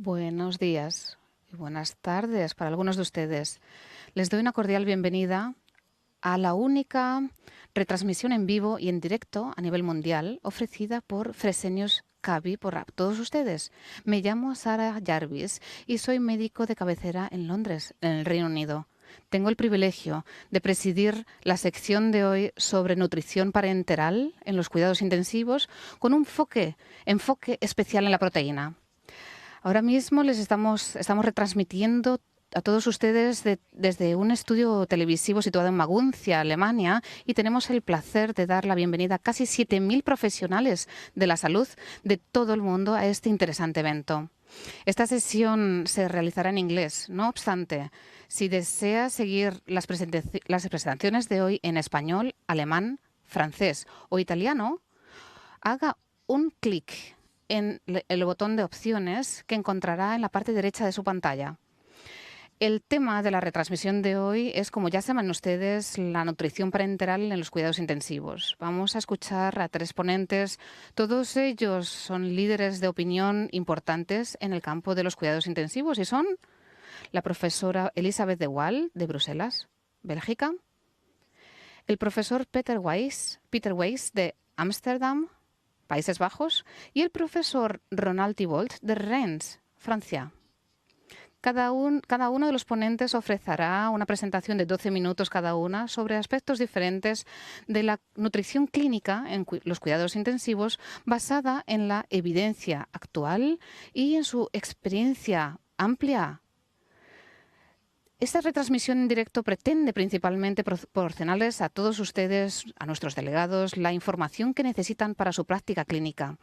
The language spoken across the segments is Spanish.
Buenos días y buenas tardes para algunos de ustedes. Les doy una cordial bienvenida a la única retransmisión en vivo y en directo a nivel mundial ofrecida por Fresenius Kabi por todos ustedes. Me llamo Sarah Jarvis y soy médico de cabecera en Londres, en el Reino Unido. Tengo el privilegio de presidir la sección de hoy sobre nutrición parenteral en los cuidados intensivos con un enfoque especial en la proteína. Ahora mismo les estamos retransmitiendo a todos ustedes desde un estudio televisivo situado en Maguncia, Alemania, y tenemos el placer de dar la bienvenida a casi 7.000 profesionales de la salud de todo el mundo a este interesante evento. Esta sesión se realizará en inglés. No obstante, si desea seguir las presentaciones de hoy en español, alemán, francés o italiano, haga un clic en el botón de opciones que encontrará en la parte derecha de su pantalla. El tema de la retransmisión de hoy es, como ya saben ustedes, la nutrición parenteral en los cuidados intensivos. Vamos a escuchar a 3 ponentes. Todos ellos son líderes de opinión importantes en el campo de los cuidados intensivos y son la profesora Elisabeth de Waal, de Bruselas, Bélgica, el profesor Peter Weiss, de Ámsterdam, Países Bajos, y el profesor Ronald Thibault de Rennes, Francia. Cada uno de los ponentes ofrecerá una presentación de 12 minutos cada una sobre aspectos diferentes de la nutrición clínica en los cuidados intensivos basada en la evidencia actual y en su experiencia amplia. Esta retransmisión en directo pretende principalmente proporcionarles a todos ustedes, a nuestros delegados, la información que necesitan para su práctica clínica.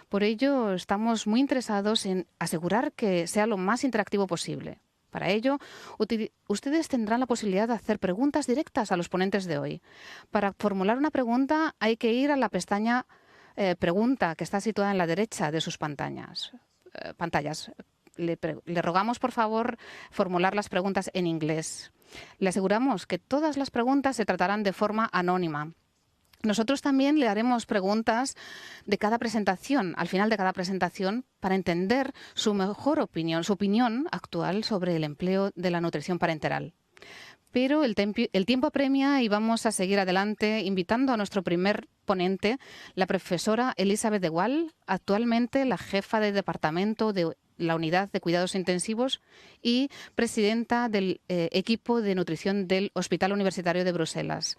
Por ello, estamos muy interesados en asegurar que sea lo más interactivo posible. Para ello, ustedes tendrán la posibilidad de hacer preguntas directas a los ponentes de hoy. Para formular una pregunta hay que ir a la pestaña Pregunta, que está situada en la derecha de sus pantallas. Le rogamos, por favor, formular las preguntas en inglés. Le aseguramos que todas las preguntas se tratarán de forma anónima. Nosotros también le haremos preguntas de cada presentación, al final de cada presentación, para entender su opinión actual sobre el empleo de la nutrición parenteral. Pero el tiempo apremia y vamos a seguir adelante invitando a nuestro primer ponente, la profesora Elisabeth de Waal, actualmente la jefa de departamento de la Unidad de Cuidados Intensivos y presidenta del equipo de nutrición del Hospital Universitario de Bruselas.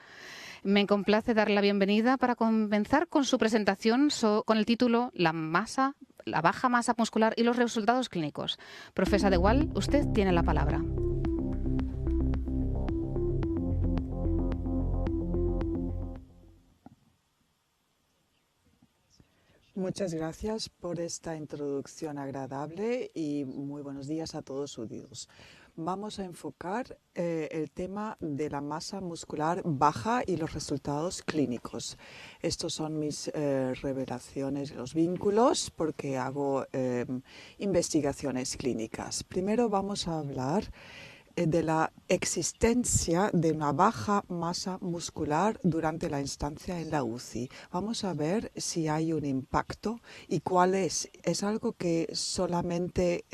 Me complace dar la bienvenida para comenzar con su presentación con el título la baja masa muscular y los resultados clínicos. Profesora de Waal, usted tiene la palabra. Muchas gracias por esta introducción agradable y muy buenos días a todos unidos. Vamos a enfocar el tema de la masa muscular baja y los resultados clínicos. Estos son mis revelaciones de los vínculos porque hago investigaciones clínicas. Primero vamos a hablar de la existencia de una baja masa muscular durante la estancia en la UCI. Vamos a ver si hay un impacto y cuál es. ¿Es algo que solamente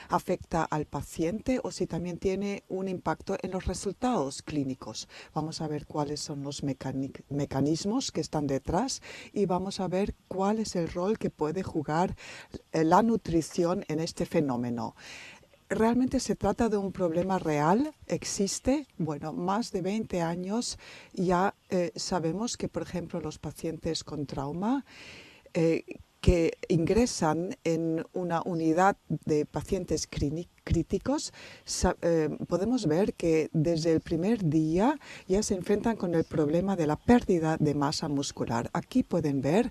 afecta al paciente o si también tiene un impacto en los resultados clínicos? Vamos a ver cuáles son los mecanismos que están detrás y vamos a ver cuál es el rol que puede jugar la nutrición en este fenómeno. ¿Realmente se trata de un problema real? ¿Existe? Bueno, más de 20 años ya sabemos que, por ejemplo, los pacientes con trauma que ingresan en una unidad de pacientes críticos, podemos ver que desde el primer día ya se enfrentan con el problema de la pérdida de masa muscular. Aquí pueden ver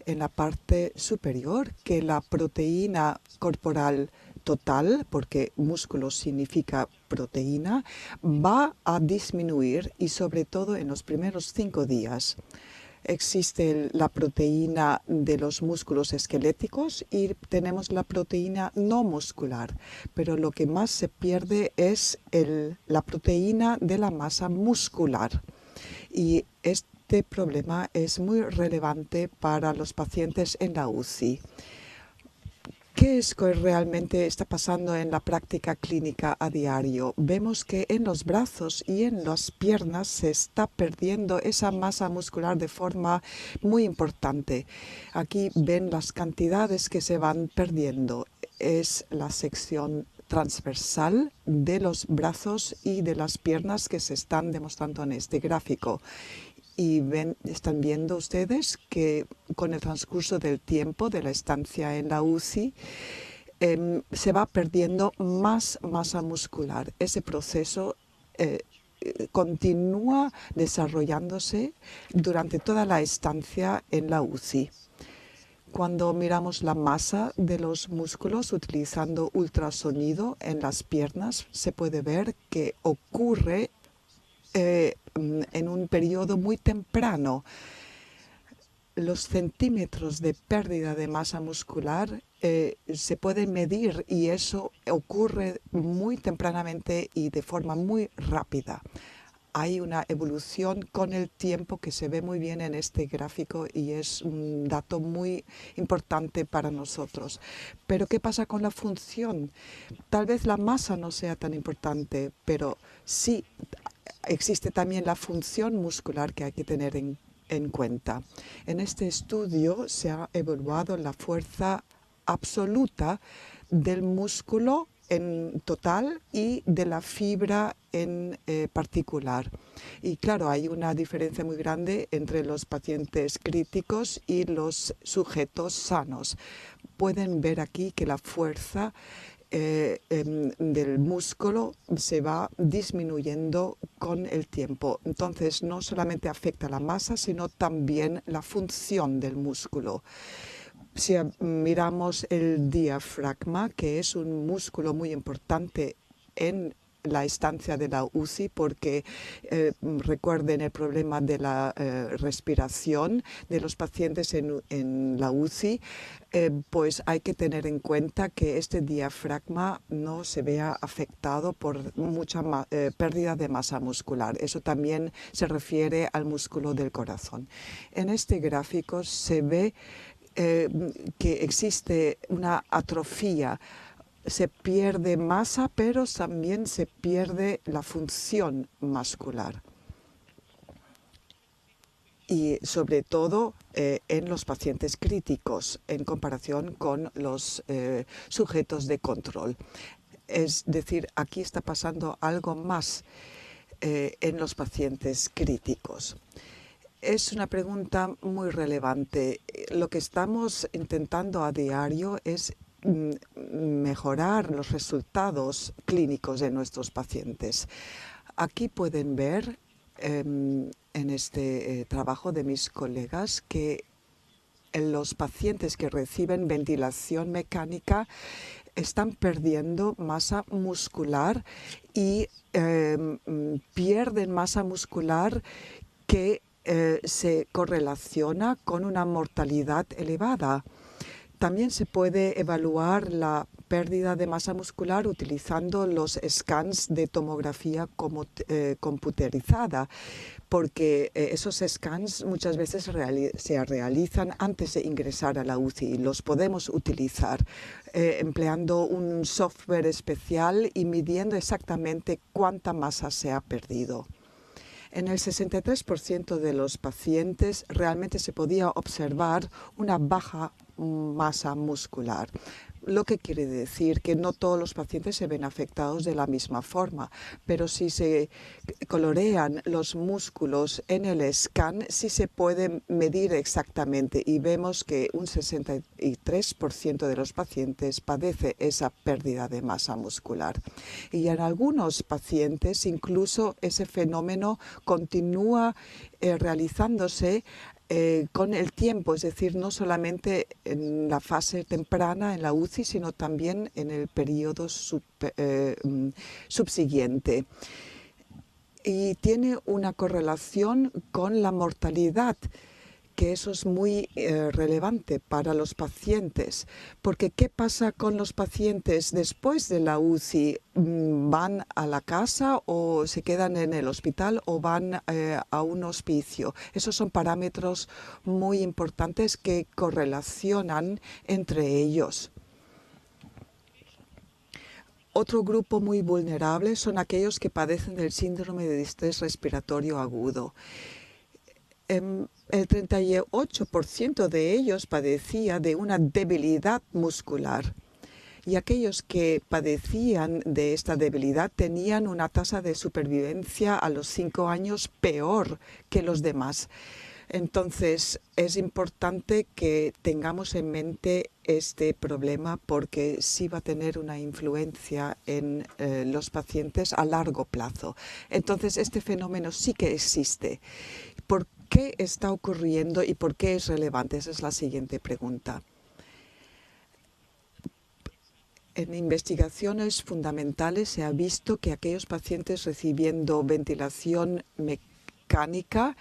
en la parte superior que la proteína corporal total, porque músculo significa proteína, va a disminuir y sobre todo en los primeros 5 días. Existe la proteína de los músculos esqueléticos y tenemos la proteína no muscular, pero lo que más se pierde es la proteína de la masa muscular. Y este problema es muy relevante para los pacientes en la UCI. ¿Qué es que realmente está pasando en la práctica clínica a diario? Vemos que en los brazos y en las piernas se está perdiendo esa masa muscular de forma muy importante. Aquí ven las cantidades que se van perdiendo. Es la sección transversal de los brazos y de las piernas que se están demostrando en este gráfico. Y están viendo ustedes que con el transcurso del tiempo de la estancia en la UCI se va perdiendo más masa muscular. Ese proceso continúa desarrollándose durante toda la estancia en la UCI. Cuando miramos la masa de los músculos utilizando ultrasonido en las piernas, se puede ver que ocurre en un periodo muy temprano. Los centímetros de pérdida de masa muscular se pueden medir y eso ocurre muy tempranamente y de forma muy rápida. Hay una evolución con el tiempo que se ve muy bien en este gráfico y es un dato muy importante para nosotros. Pero ¿qué pasa con la función? Tal vez la masa no sea tan importante, pero sí existe también la función muscular que hay que tener en cuenta. En este estudio se ha evaluado la fuerza absoluta del músculo en total y de la fibra en particular. Y claro, hay una diferencia muy grande entre los pacientes críticos y los sujetos sanos. Pueden ver aquí que la fuerza del músculo se va disminuyendo con el tiempo. Entonces, no solamente afecta la masa, sino también la función del músculo. Si miramos el diafragma, que es un músculo muy importante en la estancia de la UCI, porque recuerden el problema de la respiración de los pacientes en la UCI, pues hay que tener en cuenta que este diafragma no se vea afectado por mucha pérdida de masa muscular. Eso también se refiere al músculo del corazón. En este gráfico se ve que existe una atrofía. Se pierde masa, pero también se pierde la función muscular. Y sobre todo en los pacientes críticos en comparación con los sujetos de control. Es decir, aquí está pasando algo más en los pacientes críticos. Es una pregunta muy relevante. Lo que estamos intentando a diario es mejorar los resultados clínicos de nuestros pacientes. Aquí pueden ver en este trabajo de mis colegas que los pacientes que reciben ventilación mecánica están perdiendo masa muscular y pierden masa muscular que se correlaciona con una mortalidad elevada. También se puede evaluar la pérdida de masa muscular utilizando los scans de tomografía computerizada, porque esos scans muchas veces se realizan antes de ingresar a la UCI y los podemos utilizar empleando un software especial y midiendo exactamente cuánta masa se ha perdido. En el 63% de los pacientes realmente se podía observar una baja masa muscular, lo que quiere decir que no todos los pacientes se ven afectados de la misma forma, pero si se colorean los músculos en el scan, sí se puede medir exactamente y vemos que un 63% de los pacientes padece esa pérdida de masa muscular. Y en algunos pacientes incluso ese fenómeno continúa realizándose con el tiempo, es decir, no solamente en la fase temprana en la UCI, sino también en el periodo subsiguiente. Y tiene una correlación con la mortalidad, que eso es muy relevante para los pacientes, porque ¿qué pasa con los pacientes después de la UCI? ¿Van a la casa o se quedan en el hospital o van a un hospicio? Esos son parámetros muy importantes que correlacionan entre ellos. Otro grupo muy vulnerable son aquellos que padecen del síndrome de distrés respiratorio agudo. El 38% de ellos padecía de una debilidad muscular. Y aquellos que padecían de esta debilidad tenían una tasa de supervivencia a los 5 años peor que los demás. Entonces, es importante que tengamos en mente este problema porque sí va a tener una influencia en los pacientes a largo plazo. Entonces, este fenómeno sí que existe. ¿Por qué está ocurriendo y por qué es relevante? Esa es la siguiente pregunta. En investigaciones fundamentales se ha visto que aquellos pacientes recibiendo ventilación mecánica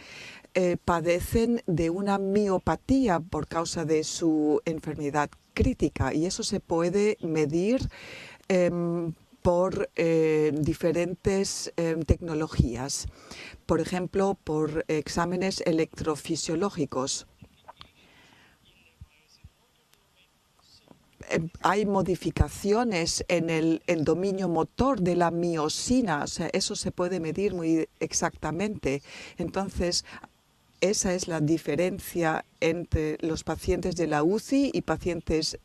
padecen de una miopatía por causa de su enfermedad crítica y eso se puede medir por diferentes tecnologías, por ejemplo, por exámenes electrofisiológicos. Hay modificaciones en el dominio motor de la miosina, o sea, eso se puede medir muy exactamente. Entonces, esa es la diferencia entre los pacientes de la UCI y pacientes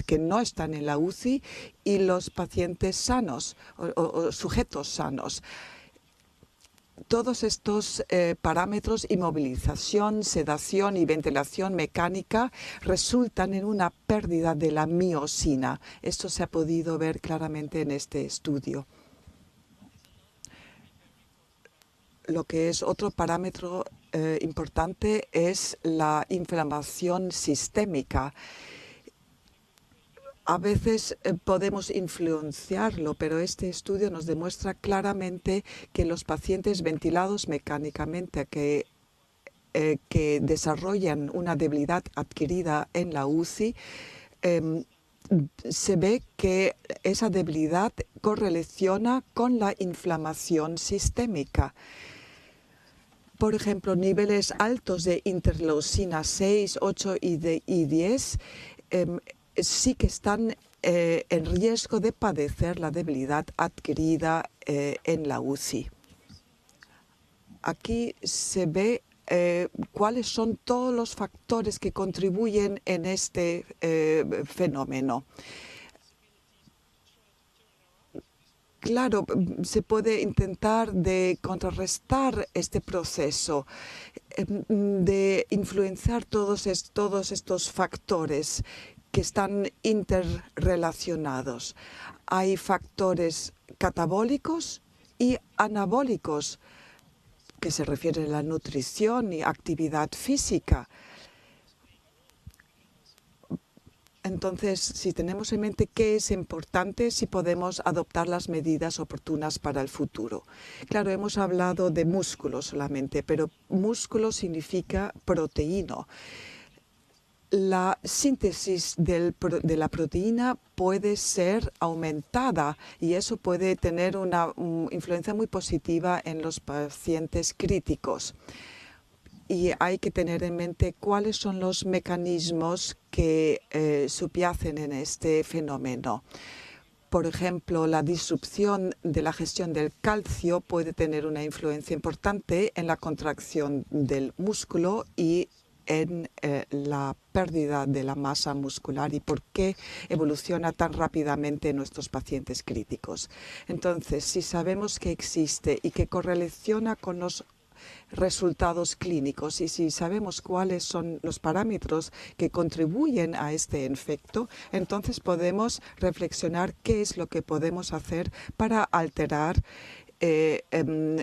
que no están en la UCI y los pacientes sanos o sujetos sanos. Todos estos parámetros, inmovilización, sedación y ventilación mecánica, resultan en una pérdida de la miosina. Esto se ha podido ver claramente en este estudio. Lo que es otro parámetro importante es la inflamación sistémica. A veces podemos influenciarlo, pero este estudio nos demuestra claramente que los pacientes ventilados mecánicamente que desarrollan una debilidad adquirida en la UCI, se ve que esa debilidad correlaciona con la inflamación sistémica. Por ejemplo, niveles altos de interleucina 6, 8 y 10 sí que están en riesgo de padecer la debilidad adquirida en la UCI. Aquí se ve cuáles son todos los factores que contribuyen en este fenómeno. Claro, se puede intentar de contrarrestar este proceso, de influenciar todos estos factores que están interrelacionados. Hay factores catabólicos y anabólicos que se refieren a la nutrición y actividad física. Entonces, si tenemos en mente qué es importante, si podemos adoptar las medidas oportunas para el futuro. Claro, hemos hablado de músculo solamente, pero músculo significa proteína. La síntesis de la proteína puede ser aumentada y eso puede tener una influencia muy positiva en los pacientes críticos. Y hay que tener en mente cuáles son los mecanismos que subyacen en este fenómeno. Por ejemplo, la disrupción de la gestión del calcio puede tener una influencia importante en la contracción del músculo y en la pérdida de la masa muscular y por qué evoluciona tan rápidamente en nuestros pacientes críticos. Entonces, si sabemos que existe y que correlaciona con los resultados clínicos y si sabemos cuáles son los parámetros que contribuyen a este efecto, entonces podemos reflexionar qué es lo que podemos hacer para alterar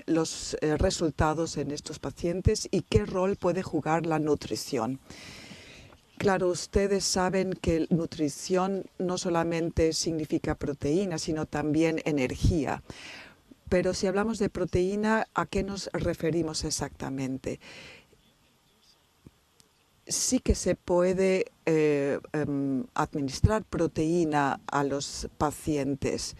los resultados en estos pacientes y qué rol puede jugar la nutrición. Claro, ustedes saben que nutrición no solamente significa proteína, sino también energía. Pero si hablamos de proteína, ¿a qué nos referimos exactamente? Sí que se puede administrar proteína a los pacientes,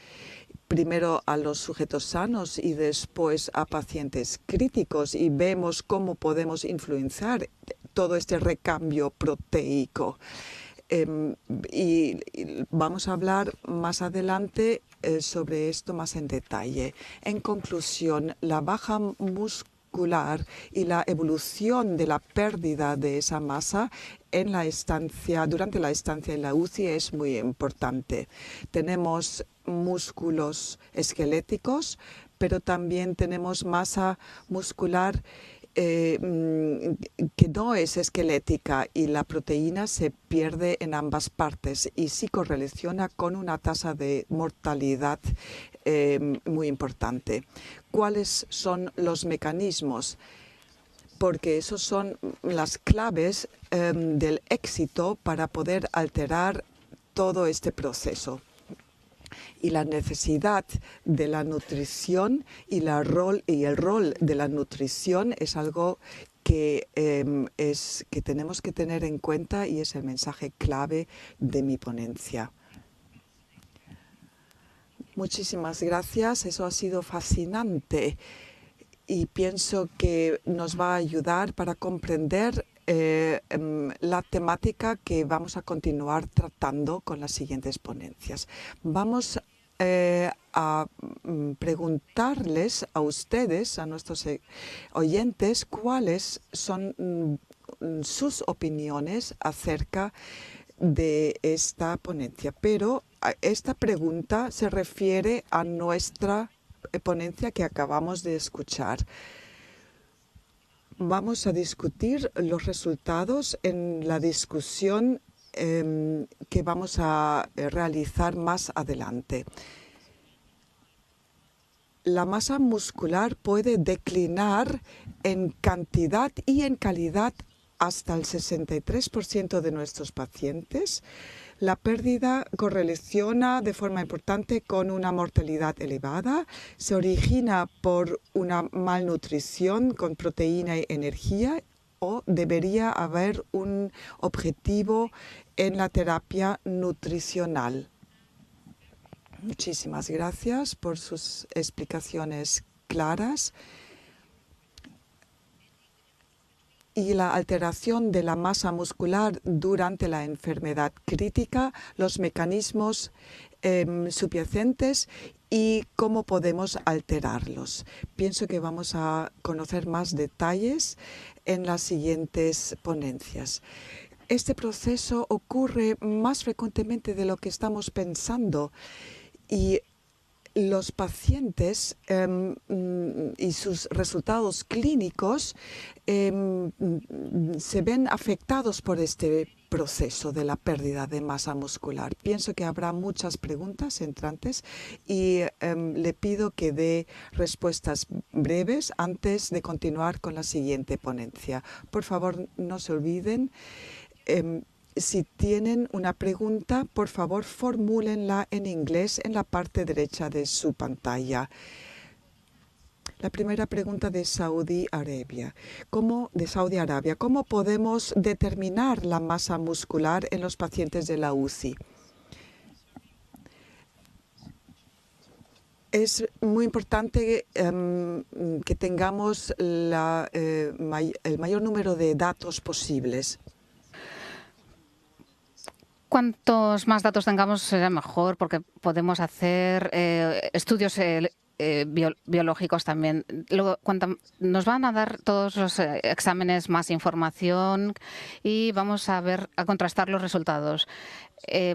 primero a los sujetos sanos y después a pacientes críticos, y vemos cómo podemos influenciar todo este recambio proteico. Y vamos a hablar más adelante sobre esto más en detalle. En conclusión, la baja muscular y la evolución de la pérdida de esa masa en la estancia, durante la estancia en la UCI es muy importante. Tenemos músculos esqueléticos, pero también tenemos masa muscular que no es esquelética y la proteína se pierde en ambas partes y sí correlaciona con una tasa de mortalidad muy importante. ¿Cuáles son los mecanismos? Porque esos son las claves del éxito para poder alterar todo este proceso. Y la necesidad de la nutrición y el rol de la nutrición es algo que tenemos que tener en cuenta y es el mensaje clave de mi ponencia. Muchísimas gracias, eso ha sido fascinante y pienso que nos va a ayudar para comprender la temática que vamos a continuar tratando con las siguientes ponencias. Vamos a preguntarles a ustedes, a nuestros oyentes, cuáles son sus opiniones acerca de esta ponencia. Pero esta pregunta se refiere a nuestra ponencia que acabamos de escuchar. Vamos a discutir los resultados en la discusión que vamos a realizar más adelante. La masa muscular puede declinar en cantidad y en calidad hasta el 63% de nuestros pacientes. La pérdida correlaciona de forma importante con una mortalidad elevada. Se origina por una malnutrición con proteína y energía o debería haber un objetivo en la terapia nutricional. Muchísimas gracias por sus explicaciones claras. Y la alteración de la masa muscular durante la enfermedad crítica, los mecanismos subyacentes y cómo podemos alterarlos. Pienso que vamos a conocer más detalles en las siguientes ponencias. Este proceso ocurre más frecuentemente de lo que estamos pensando y los pacientes y sus resultados clínicos se ven afectados por este proceso de la pérdida de masa muscular. Pienso que habrá muchas preguntas entrantes y le pido que dé respuestas breves antes de continuar con la siguiente ponencia. Por favor, no se olviden. Si tienen una pregunta, por favor, formúlenla en inglés en la parte derecha de su pantalla. La primera pregunta de Saudi Arabia. ¿Cómo podemos determinar la masa muscular en los pacientes de la UCI? Es muy importante que tengamos el mayor número de datos posibles. Cuantos más datos tengamos será mejor, porque podemos hacer estudios biológicos también. Luego, nos van a dar todos los exámenes más información y vamos a contrastar los resultados.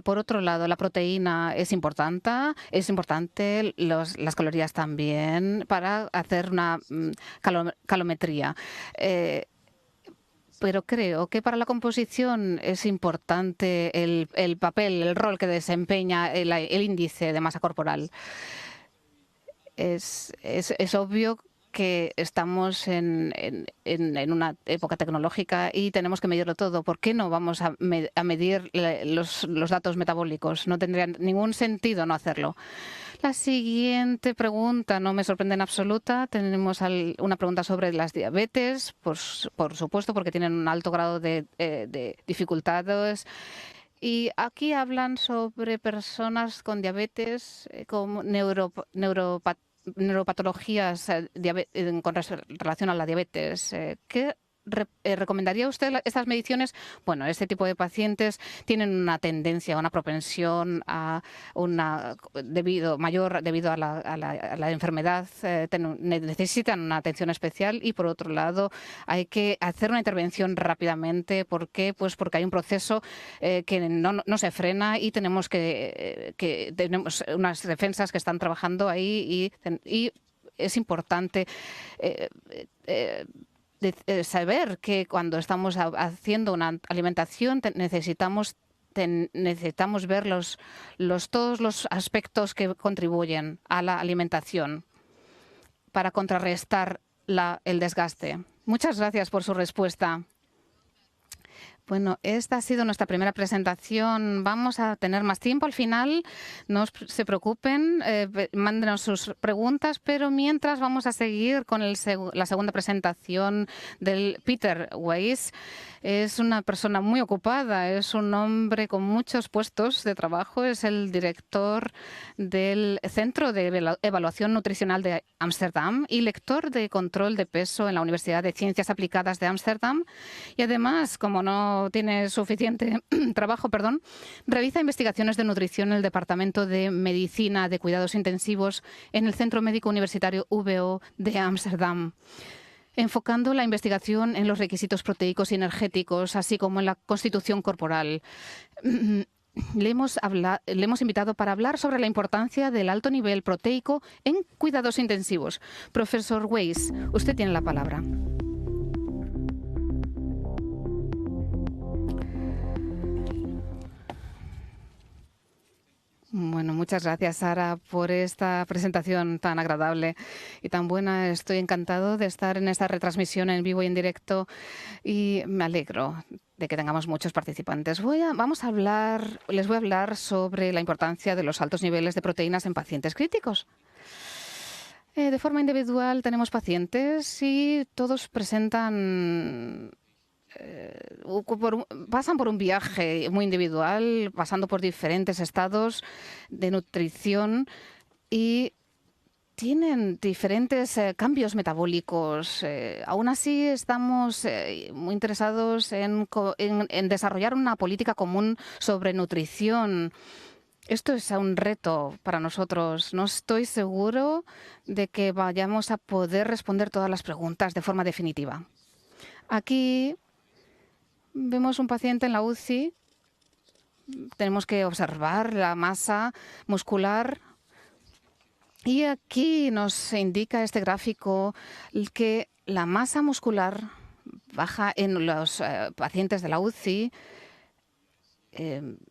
Por otro lado, la proteína es importante, las calorías también, para hacer una calometría. Pero creo que para la composición es importante el papel, el rol que desempeña el índice de masa corporal. Es obvio que estamos en una época tecnológica y tenemos que medirlo todo. ¿Por qué no vamos a medir los datos metabólicos? No tendría ningún sentido no hacerlo. La siguiente pregunta no me sorprende en absoluta. Tenemos una pregunta sobre las diabetes, por supuesto, porque tienen un alto grado de dificultades. Y aquí hablan sobre personas con diabetes, con neuropatologías con relación a la diabetes. ¿Qué ¿Recomendaría usted estas mediciones? Bueno, este tipo de pacientes tienen una tendencia, una propensión a mayor debido a la enfermedad, necesitan una atención especial y, por otro lado, hay que hacer una intervención rápidamente. ¿Por qué? Pues porque hay un proceso que no se frena y tenemos unas defensas que están trabajando ahí y es importante saber que cuando estamos haciendo una alimentación necesitamos ver todos los aspectos que contribuyen a la alimentación para contrarrestar el desgaste. Muchas gracias por su respuesta. Bueno, esta ha sido nuestra primera presentación. Vamos a tener más tiempo al final. No se preocupen, mándenos sus preguntas, pero mientras vamos a seguir con la segunda presentación del Peter Weiss. Es una persona muy ocupada, es un hombre con muchos puestos de trabajo, es el director del Centro de Evaluación Nutricional de Ámsterdam y lector de control de peso en la Universidad de Ciencias Aplicadas de Ámsterdam. Y además, como no tiene suficiente trabajo, realiza investigaciones de nutrición en el Departamento de Medicina de Cuidados Intensivos en el Centro Médico Universitario VO de Ámsterdam, enfocando la investigación en los requisitos proteicos y energéticos, así como en la constitución corporal. Le hemos invitado para hablar sobre la importancia del alto nivel proteico en cuidados intensivos. Profesor Weiss, usted tiene la palabra. Bueno, muchas gracias, Sara, por esta presentación tan agradable y tan buena. Estoy encantado de estar en esta retransmisión en vivo y en directo y me alegro de que tengamos muchos participantes. Les voy a hablar sobre la importancia de los altos niveles de proteínas en pacientes críticos. De forma individual tenemos pacientes y todos presentan pasan por un viaje muy individual, pasando por diferentes estados de nutrición y tienen diferentes cambios metabólicos. Aún así, estamos muy interesados en desarrollar una política común sobre nutrición. Esto es un reto para nosotros. No estoy seguro de que vayamos a poder responder todas las preguntas de forma definitiva. Aquí vemos un paciente en la UCI. Tenemos que observar la masa muscular. Y aquí nos indica este gráfico que la masa muscular baja en los pacientes de la UCI.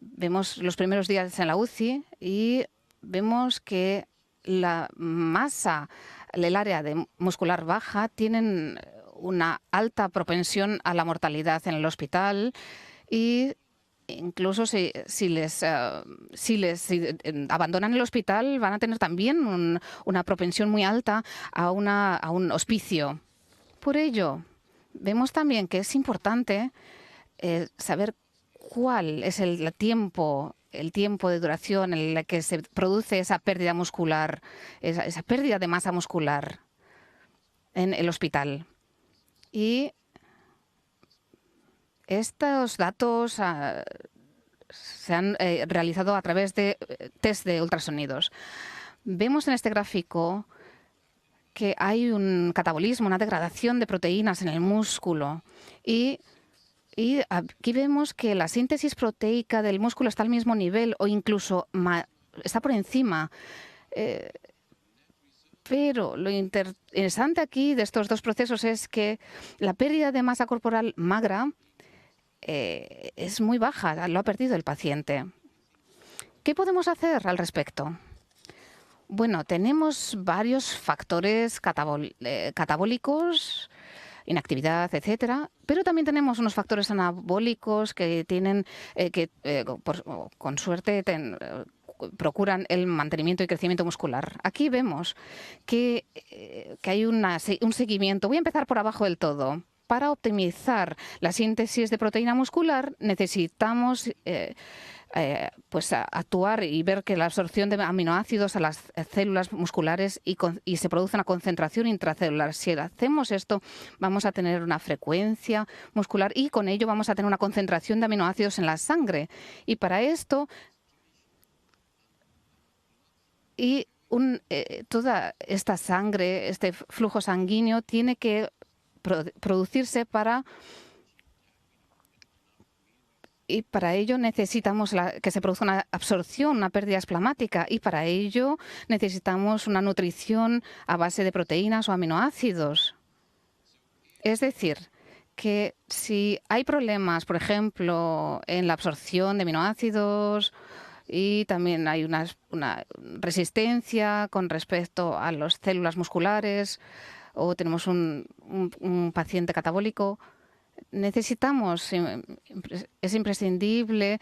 Vemos los primeros días en la UCI y vemos que la masa, el área muscular baja, tienen una alta propensión a la mortalidad en el hospital y incluso si abandonan el hospital van a tener también una propensión muy alta a un hospicio. Por ello, vemos también que es importante saber cuál es el tiempo de duración en el que se produce esa pérdida muscular, esa pérdida de masa muscular en el hospital. Y estos datos se han realizado a través de test de ultrasonidos. Vemos en este gráfico que hay un catabolismo, una degradación de proteínas en el músculo. Y aquí vemos que la síntesis proteica del músculo está al mismo nivel o incluso está por encima. Pero lo interesante aquí de estos dos procesos es que la pérdida de masa corporal magra es muy baja, lo ha perdido el paciente. ¿Qué podemos hacer al respecto? Bueno, tenemos varios factores catabólicos, inactividad, etcétera, pero también tenemos unos factores anabólicos que con suerte procuran el mantenimiento y crecimiento muscular. Aquí vemos que hay un seguimiento. Voy a empezar por abajo del todo. para optimizar la síntesis de proteína muscular necesitamos pues actuar y ver que la absorción de aminoácidos a las células musculares y se produce una concentración intracelular. Si hacemos esto, vamos a tener una frecuencia muscular y con ello vamos a tener una concentración de aminoácidos en la sangre. Y para esto, toda esta sangre, este flujo sanguíneo, tiene que producirse y para ello necesitamos que se produzca una absorción, una pérdida esplasmática, y para ello necesitamos una nutrición a base de proteínas o aminoácidos. Es decir, que si hay problemas, por ejemplo, en la absorción de aminoácidos y también hay una resistencia con respecto a las células musculares o tenemos un paciente catabólico, es imprescindible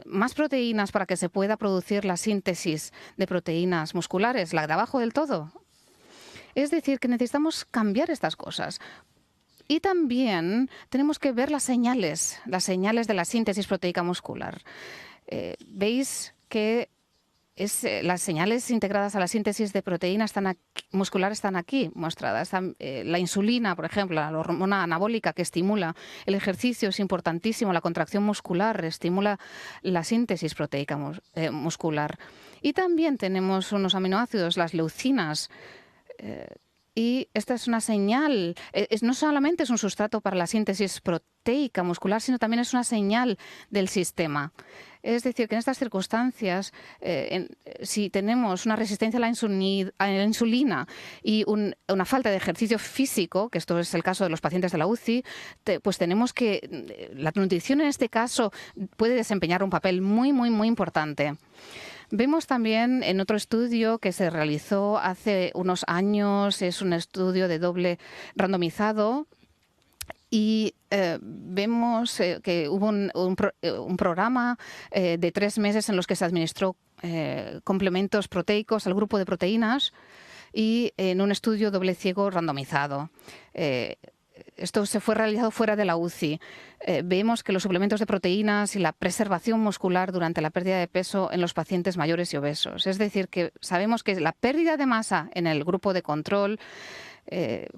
más proteínas para que se pueda producir la síntesis de proteínas musculares, la de abajo del todo. Es decir, que necesitamos cambiar estas cosas. Y también tenemos que ver las señales de la síntesis proteica muscular. Veis que las señales integradas a la síntesis de proteínas muscular están aquí mostradas. La insulina, por ejemplo, la hormona anabólica que estimula el ejercicio es importantísimo. La contracción muscular estimula la síntesis proteica muscular. Y también tenemos unos aminoácidos, las leucinas. Y esta es una señal, no solamente es un sustrato para la síntesis proteica muscular, sino también es una señal del sistema. Es decir, que en estas circunstancias, si tenemos una resistencia a la insulina y una falta de ejercicio físico, que esto es el caso de los pacientes de la UCI, pues tenemos que, la nutrición en este caso puede desempeñar un papel muy, muy, muy importante. Vemos también en otro estudio que se realizó hace unos años, es un estudio de doble randomizado, y vemos que hubo un programa de 3 meses en los que se administró complementos proteicos al grupo de proteínas y en un estudio doble ciego randomizado. Esto se fue realizado fuera de la UCI. Vemos que los suplementos de proteínas y la preservación muscular durante la pérdida de peso en los pacientes mayores y obesos. Es decir, que sabemos que la pérdida de masa en el grupo de control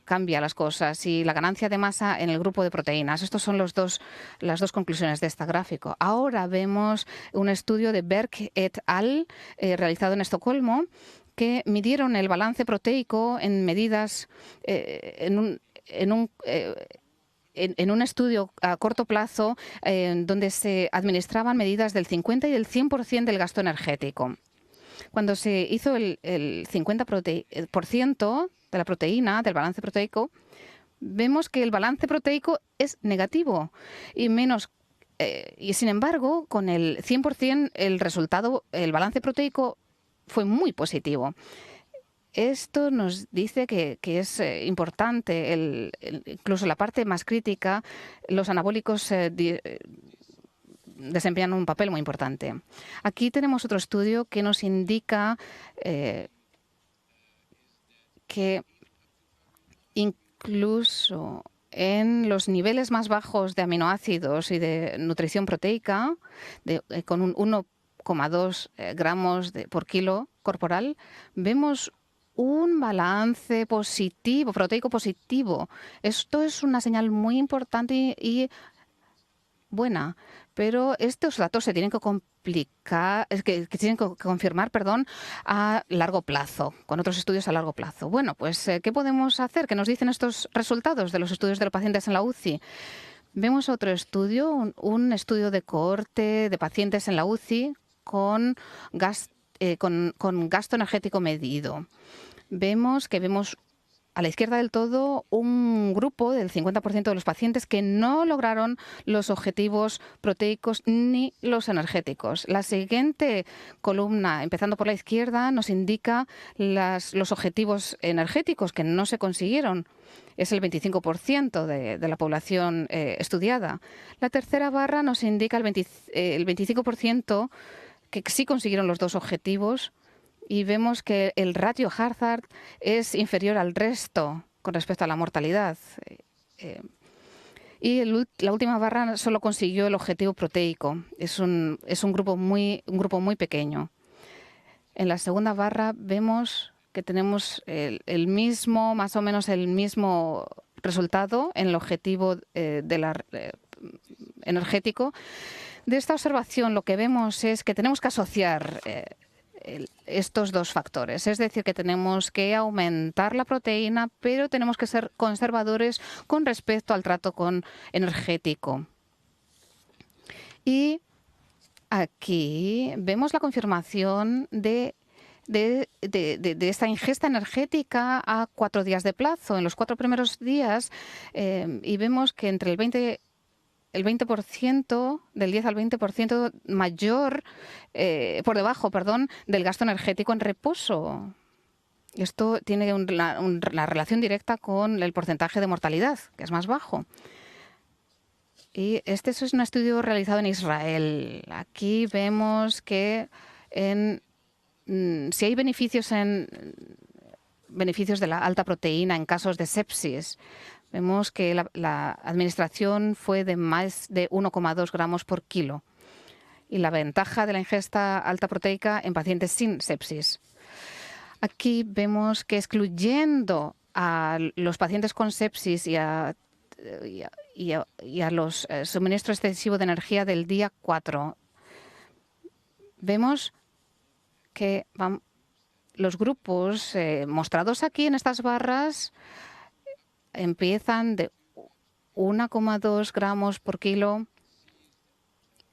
cambia las cosas y la ganancia de masa en el grupo de proteínas. Estas son las dos conclusiones de este gráfico. Ahora vemos un estudio de Berg et al. Realizado en Estocolmo, que midieron el balance proteico en medidas en un estudio a corto plazo donde se administraban medidas del 50 y del 100% del gasto energético. Cuando se hizo el 50% de la proteína, del balance proteico, vemos que el balance proteico es negativo y sin embargo, con el 100% el resultado, el balance proteico fue muy positivo. Esto nos dice que es importante, incluso la parte más crítica, los anabólicos desempeñan un papel muy importante. Aquí tenemos otro estudio que nos indica que incluso en los niveles más bajos de aminoácidos y de nutrición proteica, con un 1,2 gramos por kilo corporal, vemos un balance positivo, proteico positivo. Esto es una señal muy importante y buena, pero estos datos se tienen que confirmar, a largo plazo, con otros estudios a largo plazo. Bueno, pues, ¿qué podemos hacer? ¿Qué nos dicen estos resultados de los estudios de los pacientes en la UCI? Vemos otro estudio, un estudio de cohorte de pacientes en la UCI con gasto energético medido. Vemos a la izquierda del todo un grupo del 50% de los pacientes que no lograron los objetivos proteicos ni los energéticos. La siguiente columna, empezando por la izquierda, nos indica los objetivos energéticos que no se consiguieron. Es el 25% de la población estudiada. La tercera barra nos indica el 25% que sí consiguieron los dos objetivos. Y vemos que el ratio Hazard es inferior al resto con respecto a la mortalidad. Y la última barra solo consiguió el objetivo proteico. Es un grupo muy pequeño. En la segunda barra vemos que tenemos más o menos el mismo resultado en el objetivo energético. De esta observación lo que vemos es que tenemos que asociar estos dos factores. Es decir, que tenemos que aumentar la proteína, pero tenemos que ser conservadores con respecto al trato energético. Y aquí vemos la confirmación de esta ingesta energética a 4 días de plazo. En los 4 primeros días, y vemos que entre el 20%, del 10 al 20% mayor, por debajo, del gasto energético en reposo. Esto tiene la relación directa con el porcentaje de mortalidad, que es más bajo. Y este es un estudio realizado en Israel. Aquí vemos que si hay beneficios de la alta proteína en casos de sepsis, vemos que la administración fue de más de 1,2 gramos por kilo. Y la ventaja de la ingesta alta proteica en pacientes sin sepsis. Aquí vemos que excluyendo a los pacientes con sepsis y a los suministro excesivo de energía del día 4, vemos que los grupos mostrados aquí en estas barras empiezan de 1,2 gramos por kilo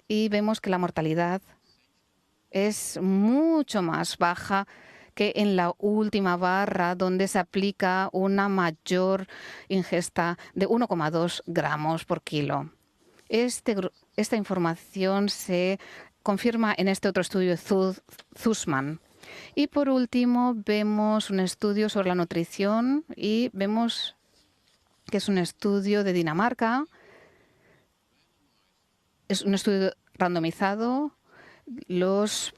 y vemos que la mortalidad es mucho más baja que en la última barra, donde se aplica una mayor ingesta de 1,2 gramos por kilo. Esta información se confirma en este otro estudio de Zussman. Y por último, vemos un estudio sobre la nutrición y vemos que es un estudio de Dinamarca. Es un estudio randomizado. Los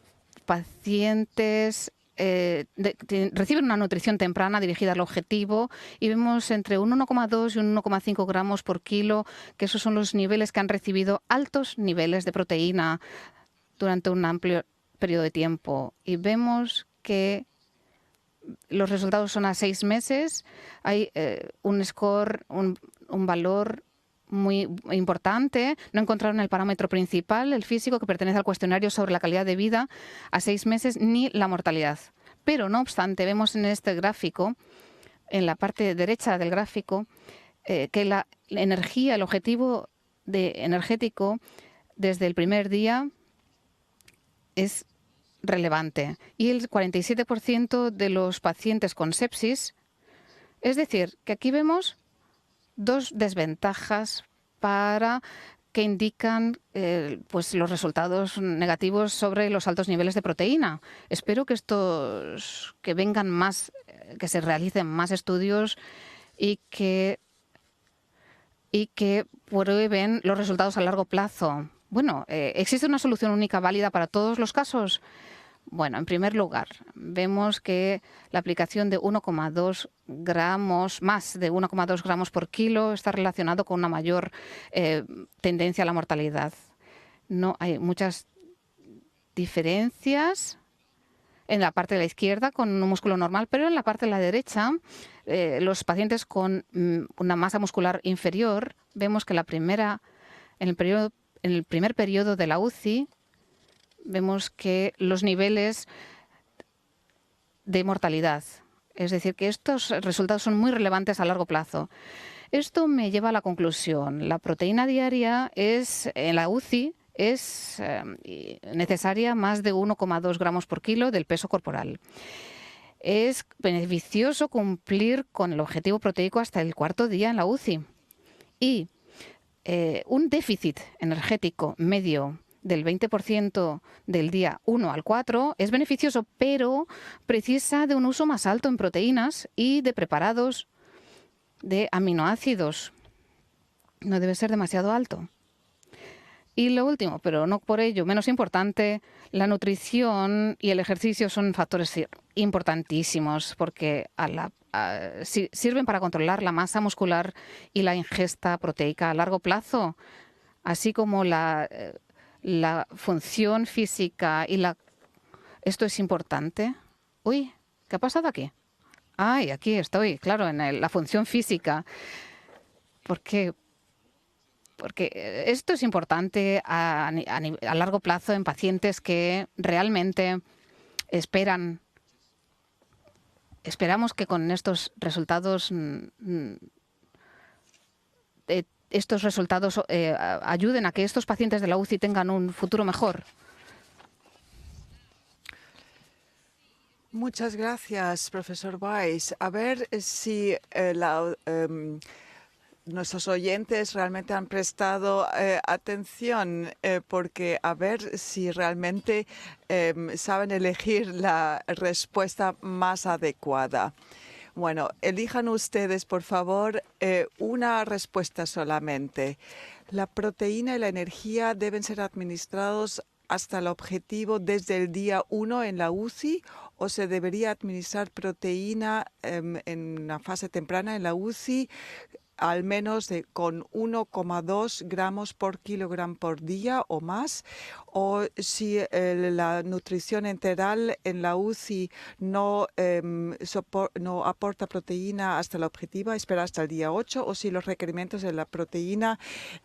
pacientes reciben una nutrición temprana dirigida al objetivo y vemos entre un 1,2 y un 1,5 gramos por kilo, que esos son los niveles que han recibido altos niveles de proteína durante un amplio periodo de tiempo. Y vemos que los resultados son a 6 meses. Hay un score, un valor muy importante. No encontraron el parámetro principal, el físico, que pertenece al cuestionario sobre la calidad de vida a 6 meses, ni la mortalidad. Pero, no obstante, vemos en este gráfico, en la parte derecha del gráfico, que la energía, el objetivo energético desde el primer día es relevante. Y el 47% de los pacientes con sepsis, es decir, que aquí vemos dos desventajas que indican pues los resultados negativos sobre los altos niveles de proteína. Espero que vengan más, que se realicen más estudios y que prueben los resultados a largo plazo. Bueno, ¿existe una solución única válida para todos los casos? Bueno, en primer lugar, vemos que la aplicación de 1,2 gramos, más de 1,2 gramos por kilo, está relacionado con una mayor tendencia a la mortalidad. No hay muchas diferencias en la parte de la izquierda con un músculo normal, pero en la parte de la derecha, los pacientes con una masa muscular inferior, vemos que en el primer periodo de la UCI, vemos que los niveles de mortalidad, es decir, que estos resultados son muy relevantes a largo plazo. Esto me lleva a la conclusión. La proteína diaria en la UCI es necesaria más de 1,2 gramos por kilo del peso corporal. Es beneficioso cumplir con el objetivo proteico hasta el 4.º día en la UCI. Y un déficit energético medio del 20% del día 1 al 4 es beneficioso, pero precisa de un uso más alto en proteínas y de preparados de aminoácidos. No debe ser demasiado alto. Y lo último, pero no por ello menos importante, la nutrición y el ejercicio son factores importantísimos, porque sirven para controlar la masa muscular y la ingesta proteica a largo plazo, así como la función física y la... Esto es importante. Uy, ¿qué ha pasado aquí? Ay, aquí estoy, claro, en la función física. ¿Por qué? Porque esto es importante a largo plazo en pacientes que realmente esperamos que con estos resultados ayuden a que estos pacientes de la UCI tengan un futuro mejor. Muchas gracias, profesor Weiss. A ver si nuestros oyentes realmente han prestado atención, porque a ver si realmente saben elegir la respuesta más adecuada. Bueno, elijan ustedes, por favor, una respuesta solamente. La proteína y la energía deben ser administrados hasta el objetivo desde el día 1 en la UCI, o se debería administrar proteína en una fase temprana en la UCI al menos con 1,2 gramos por kilogramo por día o más, o si la nutrición enteral en la UCI no aporta proteína hasta el objetivo, espera hasta el día 8, o si los requerimientos de la proteína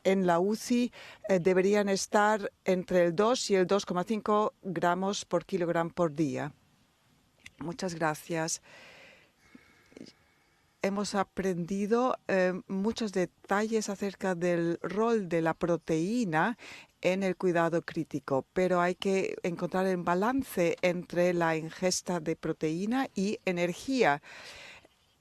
en la UCI deberían estar entre el 2 y el 2,5 gramos por kilogramo por día. Muchas gracias. Hemos aprendido muchos detalles acerca del rol de la proteína en el cuidado crítico, pero hay que encontrar el balance entre la ingesta de proteína y energía.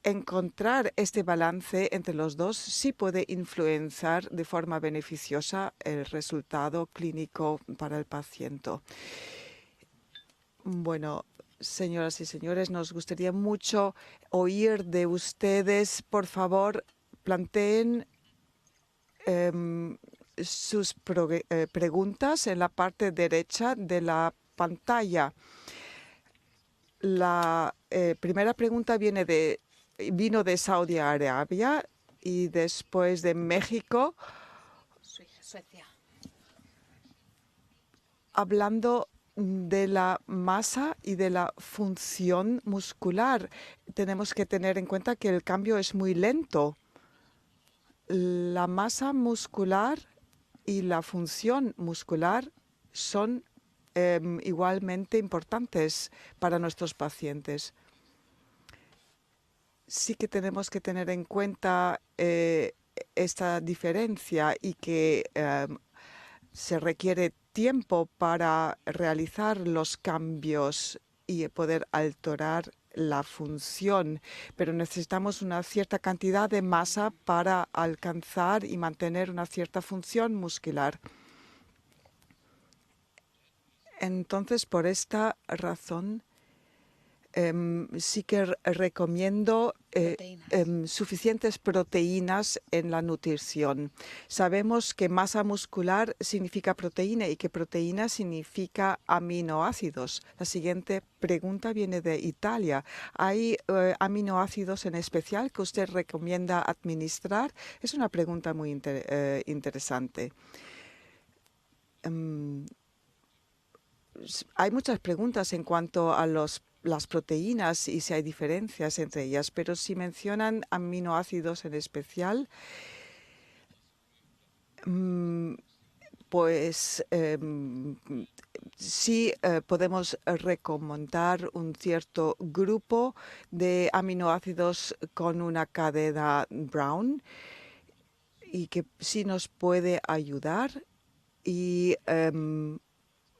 Encontrar este balance entre los dos sí puede influenciar de forma beneficiosa el resultado clínico para el paciente. Bueno, señoras y señores, nos gustaría mucho oír de ustedes. Por favor, planteen sus preguntas en la parte derecha de la pantalla. La primera pregunta vino de Saudi Arabia y después de México. Suecia. Hablando de la masa y de la función muscular, tenemos que tener en cuenta que el cambio es muy lento. La masa muscular y la función muscular son igualmente importantes para nuestros pacientes. Sí que tenemos que tener en cuenta esta diferencia y que se requiere tiempo para realizar los cambios y poder alterar la función, pero necesitamos una cierta cantidad de masa para alcanzar y mantener una cierta función muscular. Entonces, por esta razón, sí que recomiendo suficientes proteínas en la nutrición. Sabemos que masa muscular significa proteína y que proteína significa aminoácidos. La siguiente pregunta viene de Italia. ¿Hay aminoácidos en especial que usted recomienda administrar? Es una pregunta muy interesante. Hay muchas preguntas en cuanto a las proteínas y si hay diferencias entre ellas, pero si mencionan aminoácidos en especial, pues sí podemos recomendar un cierto grupo de aminoácidos con una cadena Brown y que sí nos puede ayudar. Y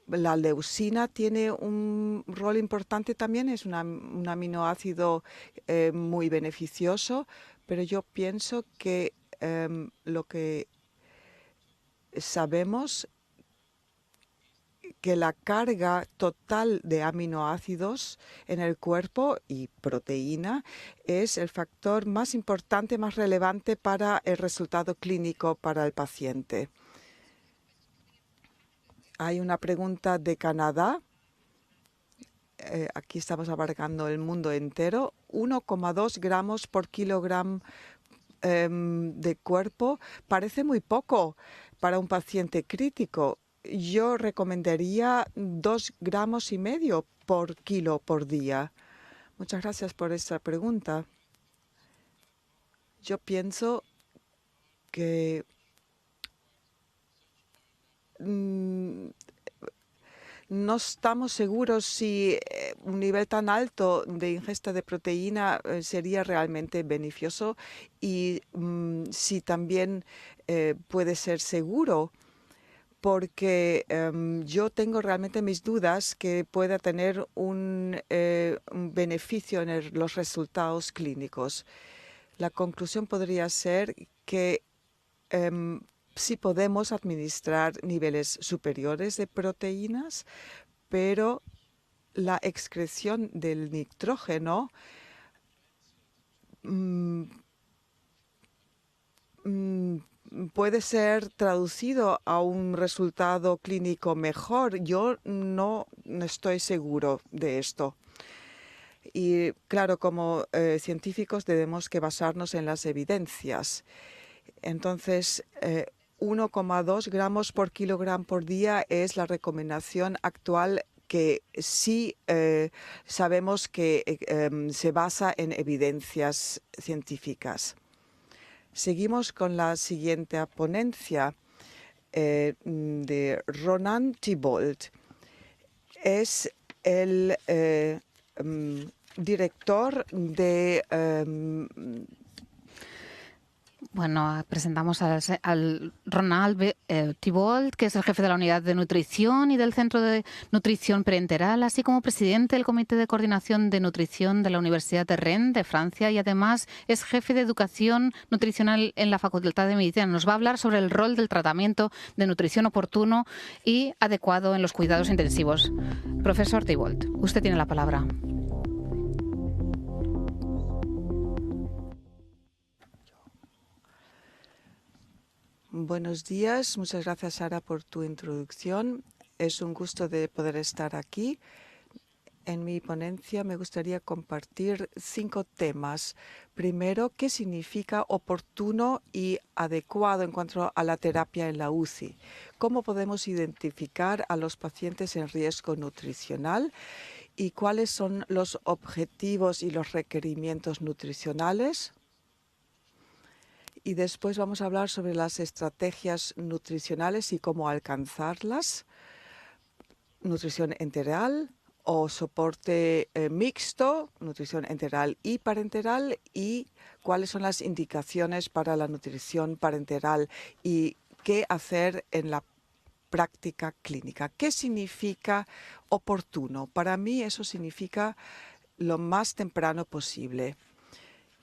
la leucina tiene un rol importante también, es un aminoácido muy beneficioso, pero yo pienso que lo que sabemos que la carga total de aminoácidos en el cuerpo y proteína es el factor más importante, más relevante para el resultado clínico para el paciente. Hay una pregunta de Canadá. aquí estamos abarcando el mundo entero, 1,2 gramos por kilogramo de cuerpo parece muy poco para un paciente crítico. Yo recomendaría 2,5 gramos por kilo por día. Muchas gracias por esta pregunta. Yo pienso que no estamos seguros si un nivel tan alto de ingesta de proteína sería realmente beneficioso y si también puede ser seguro, porque yo tengo realmente mis dudas que pueda tener un beneficio en los resultados clínicos. La conclusión podría ser que sí podemos administrar niveles superiores de proteínas, pero la excreción del nitrógeno puede ser traducido a un resultado clínico mejor. Yo no estoy seguro de esto. Y claro, como científicos debemos que basarnos en las evidencias. Entonces, 1,2 gramos por kilogramo por día es la recomendación actual que sí sabemos que se basa en evidencias científicas. Seguimos con la siguiente ponencia de Ronan Thibault. Es el director de Bueno, presentamos al Ronald Thibault, que es el jefe de la unidad de nutrición y del Centro de Nutrición Preenteral, así como presidente del Comité de Coordinación de Nutrición de la Universidad de Rennes, de Francia, y además es jefe de educación nutricional en la Facultad de Medicina. Nos va a hablar sobre el rol del tratamiento de nutrición oportuno y adecuado en los cuidados intensivos. Profesor Thibault, usted tiene la palabra. Buenos días, muchas gracias Sara por tu introducción. Es un gusto de poder estar aquí. En mi ponencia me gustaría compartir 5 temas. Primero, ¿qué significa oportuno y adecuado en cuanto a la terapia en la UCI? ¿Cómo podemos identificar a los pacientes en riesgo nutricional? ¿Y cuáles son los objetivos y los requerimientos nutricionales? Y después vamos a hablar sobre las estrategias nutricionales y cómo alcanzarlas. Nutrición enteral o soporte mixto, nutrición enteral y parenteral, y cuáles son las indicaciones para la nutrición parenteral y qué hacer en la práctica clínica. ¿Qué significa oportuno? Para mí eso significa lo más temprano posible.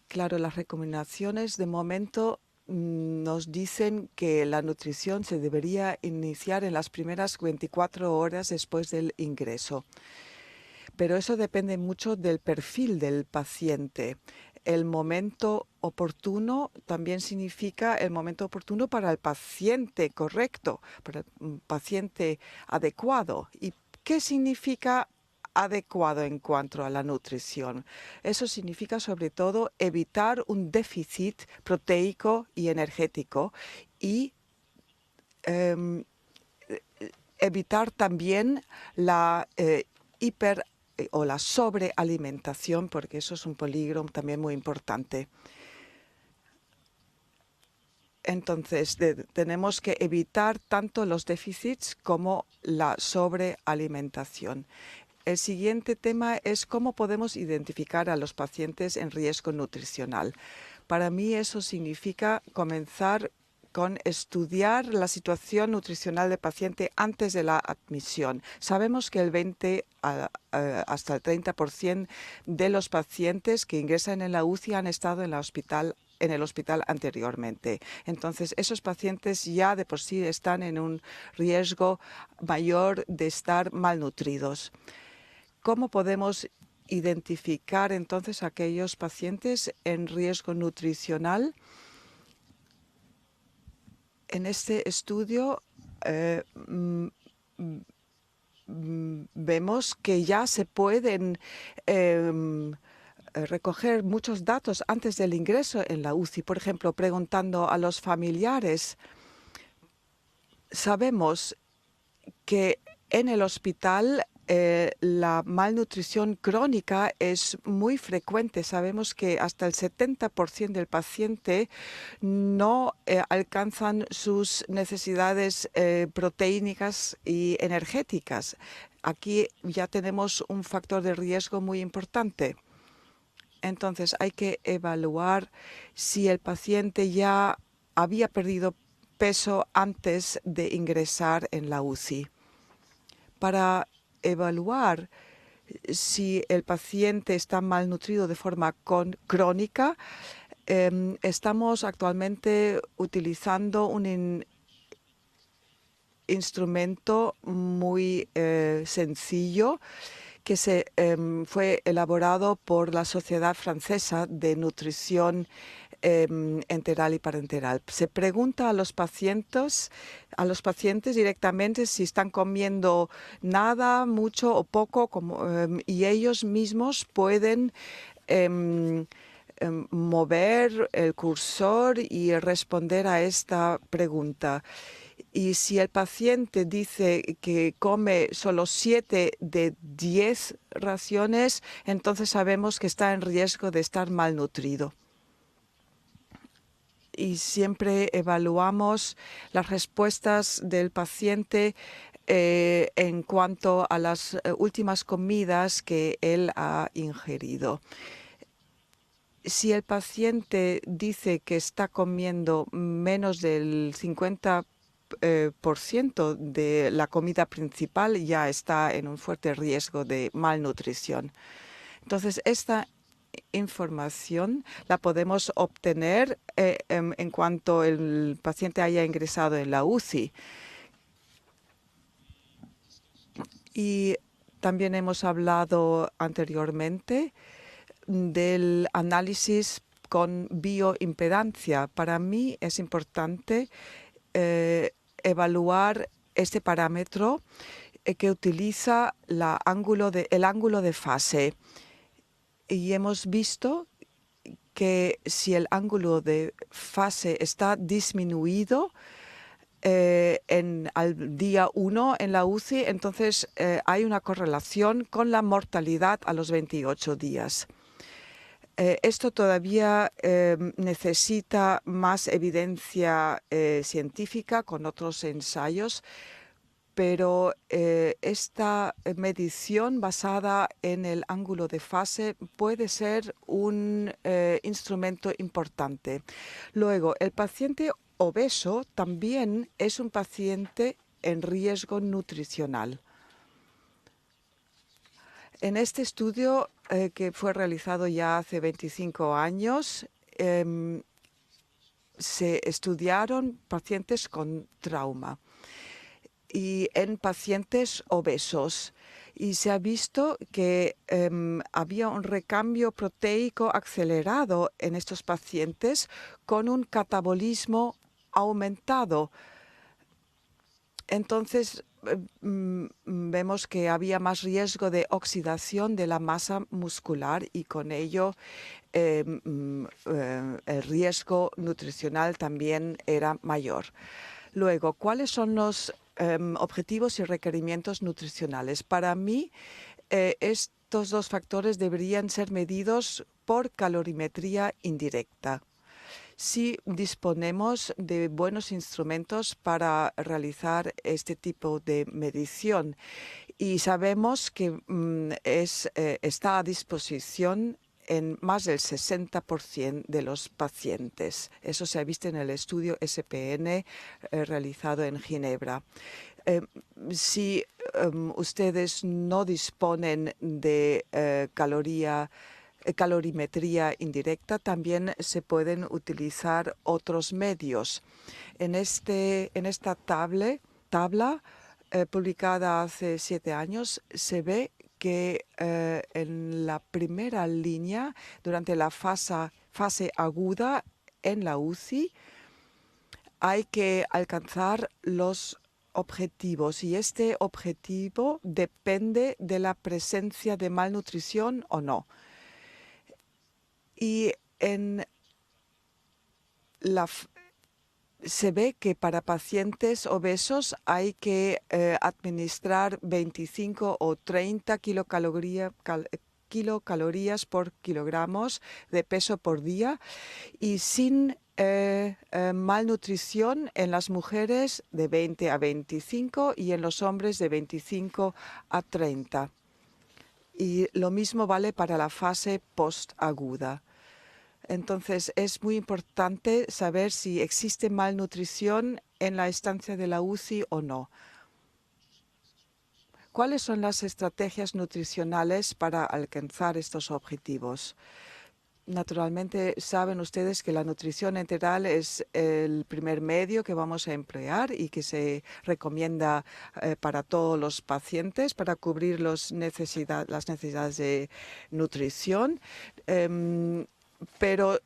Claro, las recomendaciones de momento nos dicen que la nutrición se debería iniciar en las primeras 24 horas después del ingreso. Pero eso depende mucho del perfil del paciente. El momento oportuno también significa el momento oportuno para el paciente correcto, para el paciente adecuado. ¿Y qué significa adecuado en cuanto a la nutrición? Eso significa sobre todo evitar un déficit proteico y energético y evitar también la hiper o la sobrealimentación, porque eso es un peligro también muy importante. Entonces, tenemos que evitar tanto los déficits como la sobrealimentación. El siguiente tema es cómo podemos identificar a los pacientes en riesgo nutricional. Para mí eso significa comenzar con estudiar la situación nutricional del paciente antes de la admisión. Sabemos que el 20 hasta el 30% de los pacientes que ingresan en la UCI han estado en el hospital anteriormente. Entonces, esos pacientes ya de por sí están en un riesgo mayor de estar malnutridos. ¿Cómo podemos identificar entonces a aquellos pacientes en riesgo nutricional? En este estudio vemos que ya se pueden recoger muchos datos antes del ingreso en la UCI. Por ejemplo, preguntando a los familiares, sabemos que en el hospital la malnutrición crónica es muy frecuente. Sabemos que hasta el 70% del paciente no alcanzan sus necesidades proteínicas y energéticas. Aquí ya tenemos un factor de riesgo muy importante. Entonces hay que evaluar si el paciente ya había perdido peso antes de ingresar en la UCI. Para evaluar si el paciente está malnutrido de forma crónica, estamos actualmente utilizando un instrumento muy sencillo que fue elaborado por la Sociedad Francesa de Nutrición enteral y parenteral. Se pregunta a los pacientes directamente si están comiendo nada, mucho o poco, y ellos mismos pueden mover el cursor y responder a esta pregunta. Y si el paciente dice que come solo 7 de 10 raciones, entonces sabemos que está en riesgo de estar malnutrido. Y siempre evaluamos las respuestas del paciente en cuanto a las últimas comidas que él ha ingerido. Si el paciente dice que está comiendo menos del 50% de la comida principal, ya está en un fuerte riesgo de malnutrición. Entonces, esta información la podemos obtener en cuanto el paciente haya ingresado en la UCI. Y también hemos hablado anteriormente del análisis con bioimpedancia. Para mí es importante evaluar este parámetro que utiliza el ángulo de fase. Y hemos visto que si el ángulo de fase está disminuido al día 1 en la UCI, entonces hay una correlación con la mortalidad a los 28 días. Esto todavía necesita más evidencia científica con otros ensayos, pero esta medición basada en el ángulo de fase puede ser un instrumento importante. Luego, el paciente obeso también es un paciente en riesgo nutricional. En este estudio que fue realizado ya hace 25 años, se estudiaron pacientes con trauma y en pacientes obesos. Y se ha visto que había un recambio proteico acelerado en estos pacientes con un catabolismo aumentado. Entonces, vemos que había más riesgo de oxidación de la masa muscular y con ello el riesgo nutricional también era mayor. Luego, ¿cuáles son los objetivos y requerimientos nutricionales? Para mí, estos dos factores deberían ser medidos por calorimetría indirecta. Si disponemos de buenos instrumentos para realizar este tipo de medición y sabemos que está a disposición en más del 60% de los pacientes. Eso se ha visto en el estudio SPN realizado en Ginebra. Si ustedes no disponen de calorimetría indirecta, también se pueden utilizar otros medios. En esta tabla publicada hace 7 años, se ve que en la primera línea, durante la fase aguda en la UCI, hay que alcanzar los objetivos y este objetivo depende de la presencia de malnutrición o no. Y en se ve que para pacientes obesos hay que administrar 25 o 30 kilocalorías por kilogramos de peso por día y sin malnutrición en las mujeres de 20 a 25 y en los hombres de 25 a 30. Y lo mismo vale para la fase postaguda. Entonces es muy importante saber si existe malnutrición en la estancia de la UCI o no. ¿Cuáles son las estrategias nutricionales para alcanzar estos objetivos? Naturalmente saben ustedes que la nutrición enteral es el primer medio que vamos a emplear y que se recomienda para todos los pacientes para cubrir las necesidades de nutrición. Pero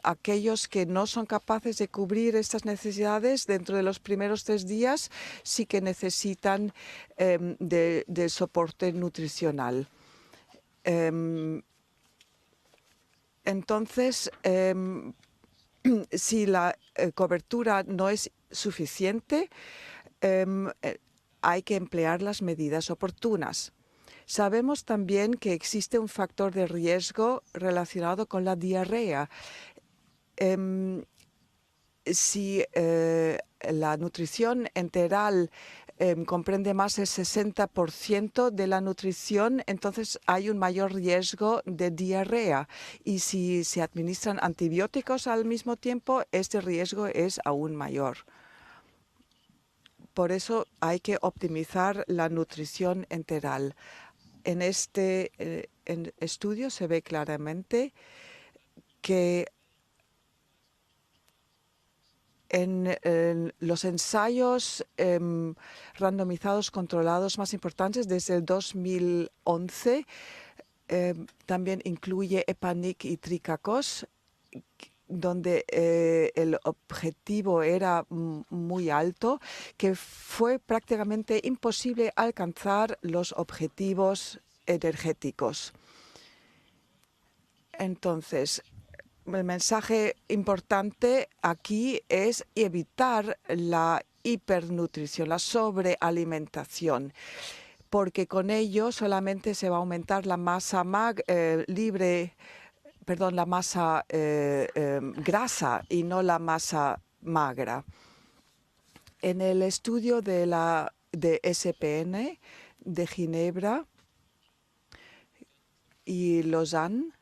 aquellos que no son capaces de cubrir estas necesidades dentro de los primeros 3 días sí que necesitan de soporte nutricional. Entonces, si la cobertura no es suficiente, hay que emplear las medidas oportunas. Sabemos también que existe un factor de riesgo relacionado con la diarrea. Si la nutrición enteral comprende más del 60% de la nutrición, entonces hay un mayor riesgo de diarrea. Y si se administran antibióticos al mismo tiempo, este riesgo es aún mayor. Por eso hay que optimizar la nutrición enteral. En este estudio se ve claramente que en los ensayos randomizados controlados más importantes desde el 2011, también incluye Epanic y Tricacos, donde el objetivo era muy alto, que fue prácticamente imposible alcanzar los objetivos energéticos. Entonces, el mensaje importante aquí es evitar la hipernutrición, la sobrealimentación, porque con ello solamente se va a aumentar la masa la masa grasa y no la masa magra. En el estudio de SPN de Ginebra y Lausanne,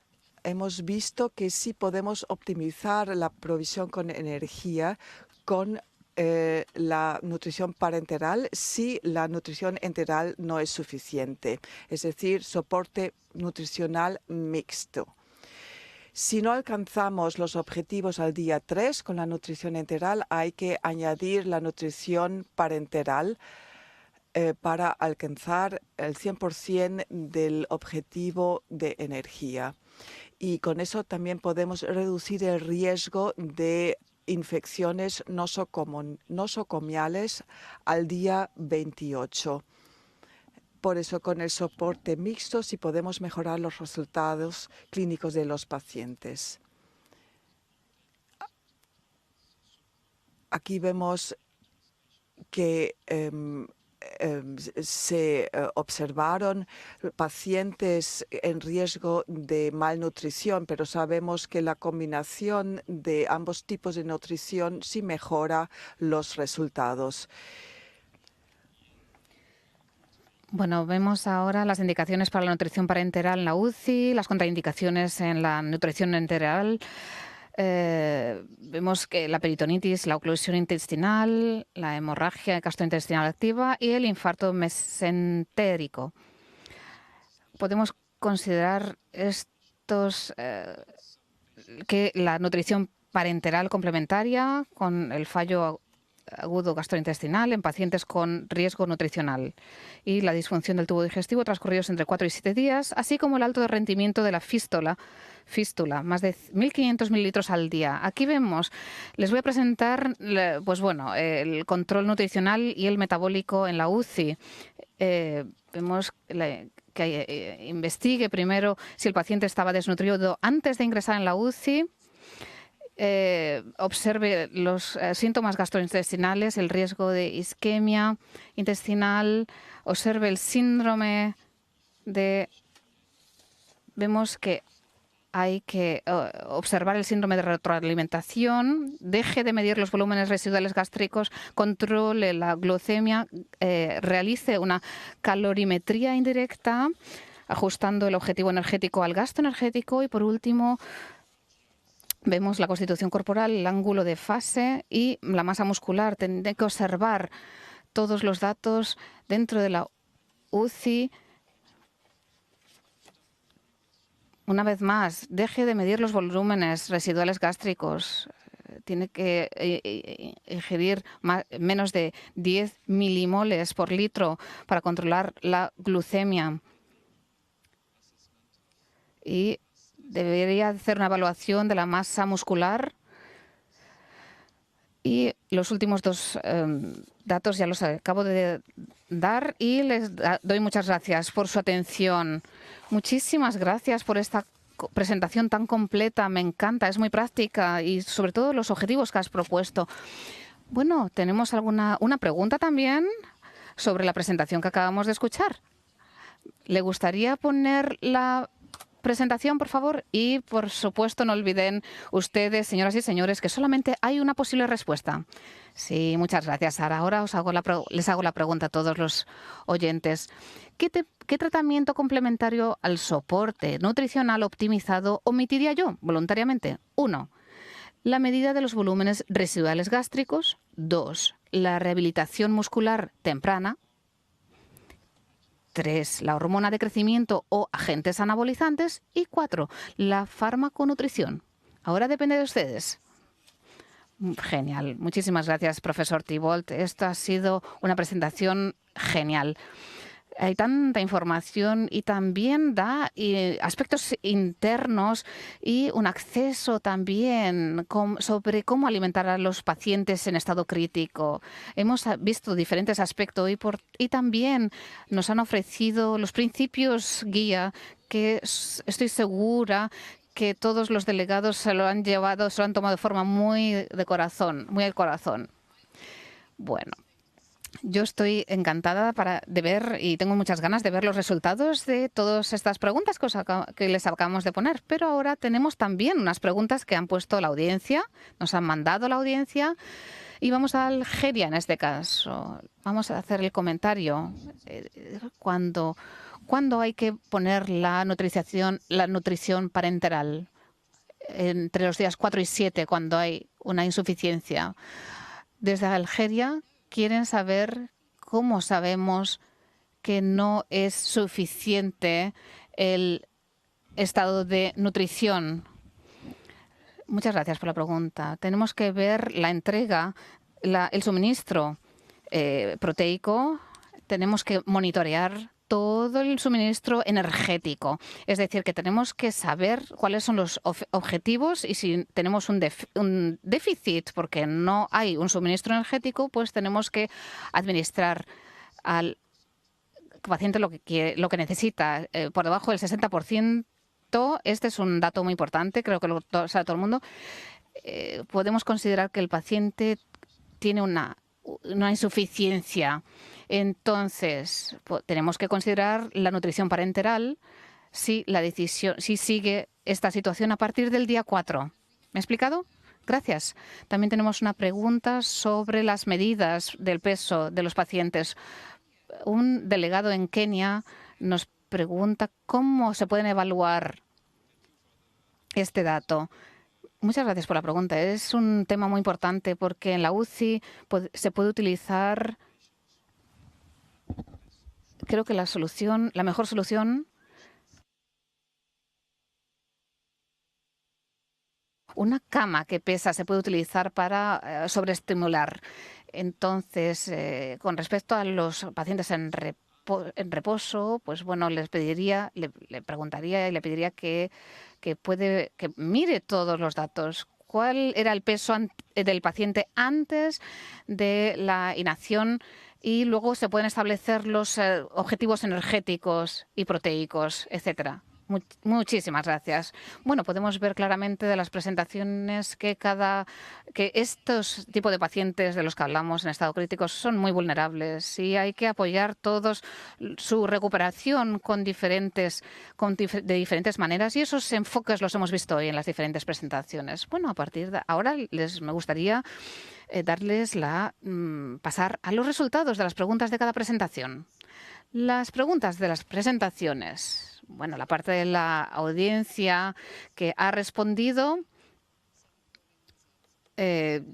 hemos visto que sí podemos optimizar la provisión con energía con la nutrición parenteral si la nutrición enteral no es suficiente, es decir, soporte nutricional mixto. Si no alcanzamos los objetivos al día 3 con la nutrición enteral, hay que añadir la nutrición parenteral para alcanzar el 100% del objetivo de energía. Y con eso también podemos reducir el riesgo de infecciones nosocomiales al día 28. Por eso, con el soporte mixto sí podemos mejorar los resultados clínicos de los pacientes. Aquí vemos que se observaron pacientes en riesgo de malnutrición, pero sabemos que la combinación de ambos tipos de nutrición sí mejora los resultados. Bueno, vemos ahora las indicaciones para la nutrición parenteral en la UCI, las contraindicaciones en la nutrición enteral. Vemos que la peritonitis, la oclusión intestinal, la hemorragia gastrointestinal activa y el infarto mesentérico. Podemos considerar que la nutrición parenteral complementaria con el fallo agudo gastrointestinal en pacientes con riesgo nutricional y la disfunción del tubo digestivo transcurridos entre 4 y 7 días, así como el alto rendimiento de la fístula, más de 1.500 mililitros al día. Aquí vemos, les voy a presentar pues bueno, el control nutricional y el metabólico en la UCI. Vemos que investigue primero si el paciente estaba desnutrido antes de ingresar en la UCI. Observe los síntomas gastrointestinales, el riesgo de isquemia intestinal, observe el síndrome de... Vemos que hay que observar el síndrome de retroalimentación, deje de medir los volúmenes residuales gástricos, controle la glucemia, realice una calorimetría indirecta, ajustando el objetivo energético al gasto energético y, por último, vemos la constitución corporal, el ángulo de fase y la masa muscular. Tendré que observar todos los datos dentro de la UCI. Una vez más, deje de medir los volúmenes residuales gástricos. Tiene que ingerir menos de 10 milimoles por litro para controlar la glucemia. Y debería hacer una evaluación de la masa muscular. Y los últimos dos datos ya los acabo de dar y les doy muchas gracias por su atención. Muchísimas gracias por esta presentación tan completa. Me encanta, es muy práctica y sobre todo los objetivos que has propuesto. Bueno, tenemos una pregunta también sobre la presentación que acabamos de escuchar. ¿Le gustaría poner la presentación, por favor? Y, por supuesto, no olviden ustedes, señoras y señores, que solamente hay una posible respuesta. Sí, muchas gracias, Sara. Ahora les hago la pregunta a todos los oyentes. ¿Qué tratamiento complementario al soporte nutricional optimizado omitiría yo voluntariamente? 1. La medida de los volúmenes residuales gástricos. 2. La rehabilitación muscular temprana. 3. La hormona de crecimiento o agentes anabolizantes. Y 4. La farmaconutrición. Ahora depende de ustedes. Genial. Muchísimas gracias, profesor Thibault. Esto ha sido una presentación genial. Hay tanta información y también da aspectos internos y un acceso también sobre cómo alimentar a los pacientes en estado crítico. Hemos visto diferentes aspectos y también nos han ofrecido los principios guía que estoy segura que todos los delegados se lo han tomado de forma muy al corazón. Bueno. Yo estoy encantada de ver y tengo muchas ganas de ver los resultados de todas estas preguntas que les acabamos de poner. Pero ahora tenemos también unas preguntas que han puesto la audiencia, nos han mandado la audiencia y vamos a Algeria en este caso. Vamos a hacer el comentario. ¿Cuándo hay que poner la nutrición parenteral? Entre los días 4 y 7, cuando hay una insuficiencia. Desde Algeria quieren saber cómo sabemos que no es suficiente el estado de nutrición. Muchas gracias por la pregunta. Tenemos que ver la entrega, el suministro proteico. Tenemos que monitorear todo el suministro energético. Es decir, que tenemos que saber cuáles son los objetivos y si tenemos un déficit porque no hay un suministro energético, pues tenemos que administrar al paciente lo que necesita. Por debajo del 60%, este es un dato muy importante, creo que lo sabe todo el mundo, podemos considerar que el paciente tiene una insuficiencia. Entonces, tenemos que considerar la nutrición parenteral si sigue esta situación a partir del día 4. ¿Me he explicado? Gracias. También tenemos una pregunta sobre las medidas del peso de los pacientes. Un delegado en Kenia nos pregunta cómo se pueden evaluar este dato. Muchas gracias por la pregunta. Es un tema muy importante porque en la UCI se puede utilizar, creo que la mejor solución, una cama que pesa, se puede utilizar para sobreestimular. Entonces, con respecto a los pacientes en reposo, pues bueno, le preguntaría y le pediría que mire todos los datos. ¿Cuál era el peso del paciente antes de la inacción? Y luego se pueden establecer los objetivos energéticos y proteicos, etcétera. Muchísimas gracias. Bueno, podemos ver claramente de las presentaciones que estos tipos de pacientes de los que hablamos en estado crítico son muy vulnerables y hay que apoyar todos su recuperación de diferentes maneras, y esos enfoques los hemos visto hoy en las diferentes presentaciones. Bueno, a partir de ahora me gustaría pasar a los resultados de las preguntas de cada presentación. Las preguntas de las presentaciones. Bueno, la parte de la audiencia que ha respondido,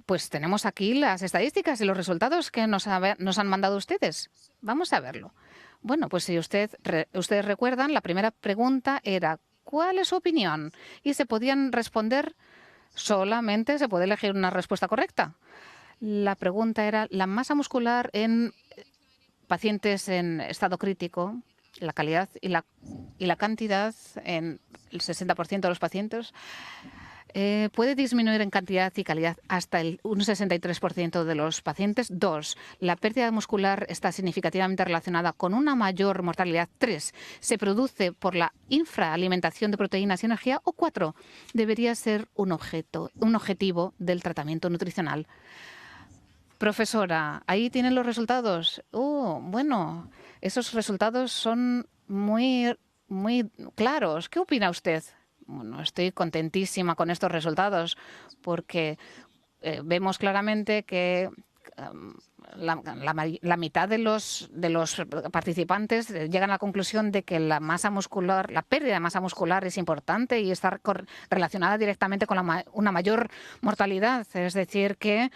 pues tenemos aquí las estadísticas y los resultados que nos han mandado ustedes. Vamos a verlo. Bueno, pues si ustedes recuerdan, la primera pregunta era ¿cuál es su opinión? Y se podían responder solamente, se puede elegir una respuesta correcta. La pregunta era la masa muscular en pacientes en estado crítico, la calidad y la cantidad en el 60% de los pacientes. Puede disminuir en cantidad y calidad hasta un 63% de los pacientes. 2. La pérdida muscular está significativamente relacionada con una mayor mortalidad. 3. Se produce por la infraalimentación de proteínas y energía. O 4. Debería ser un objetivo del tratamiento nutricional. Profesora, ahí tienen los resultados. Bueno, esos resultados son muy claros. ¿Qué opina usted? Bueno, estoy contentísima con estos resultados porque vemos claramente que la mitad de los participantes llegan a la conclusión de que la pérdida de masa muscular es importante y está relacionada directamente con una mayor mortalidad. Es decir, que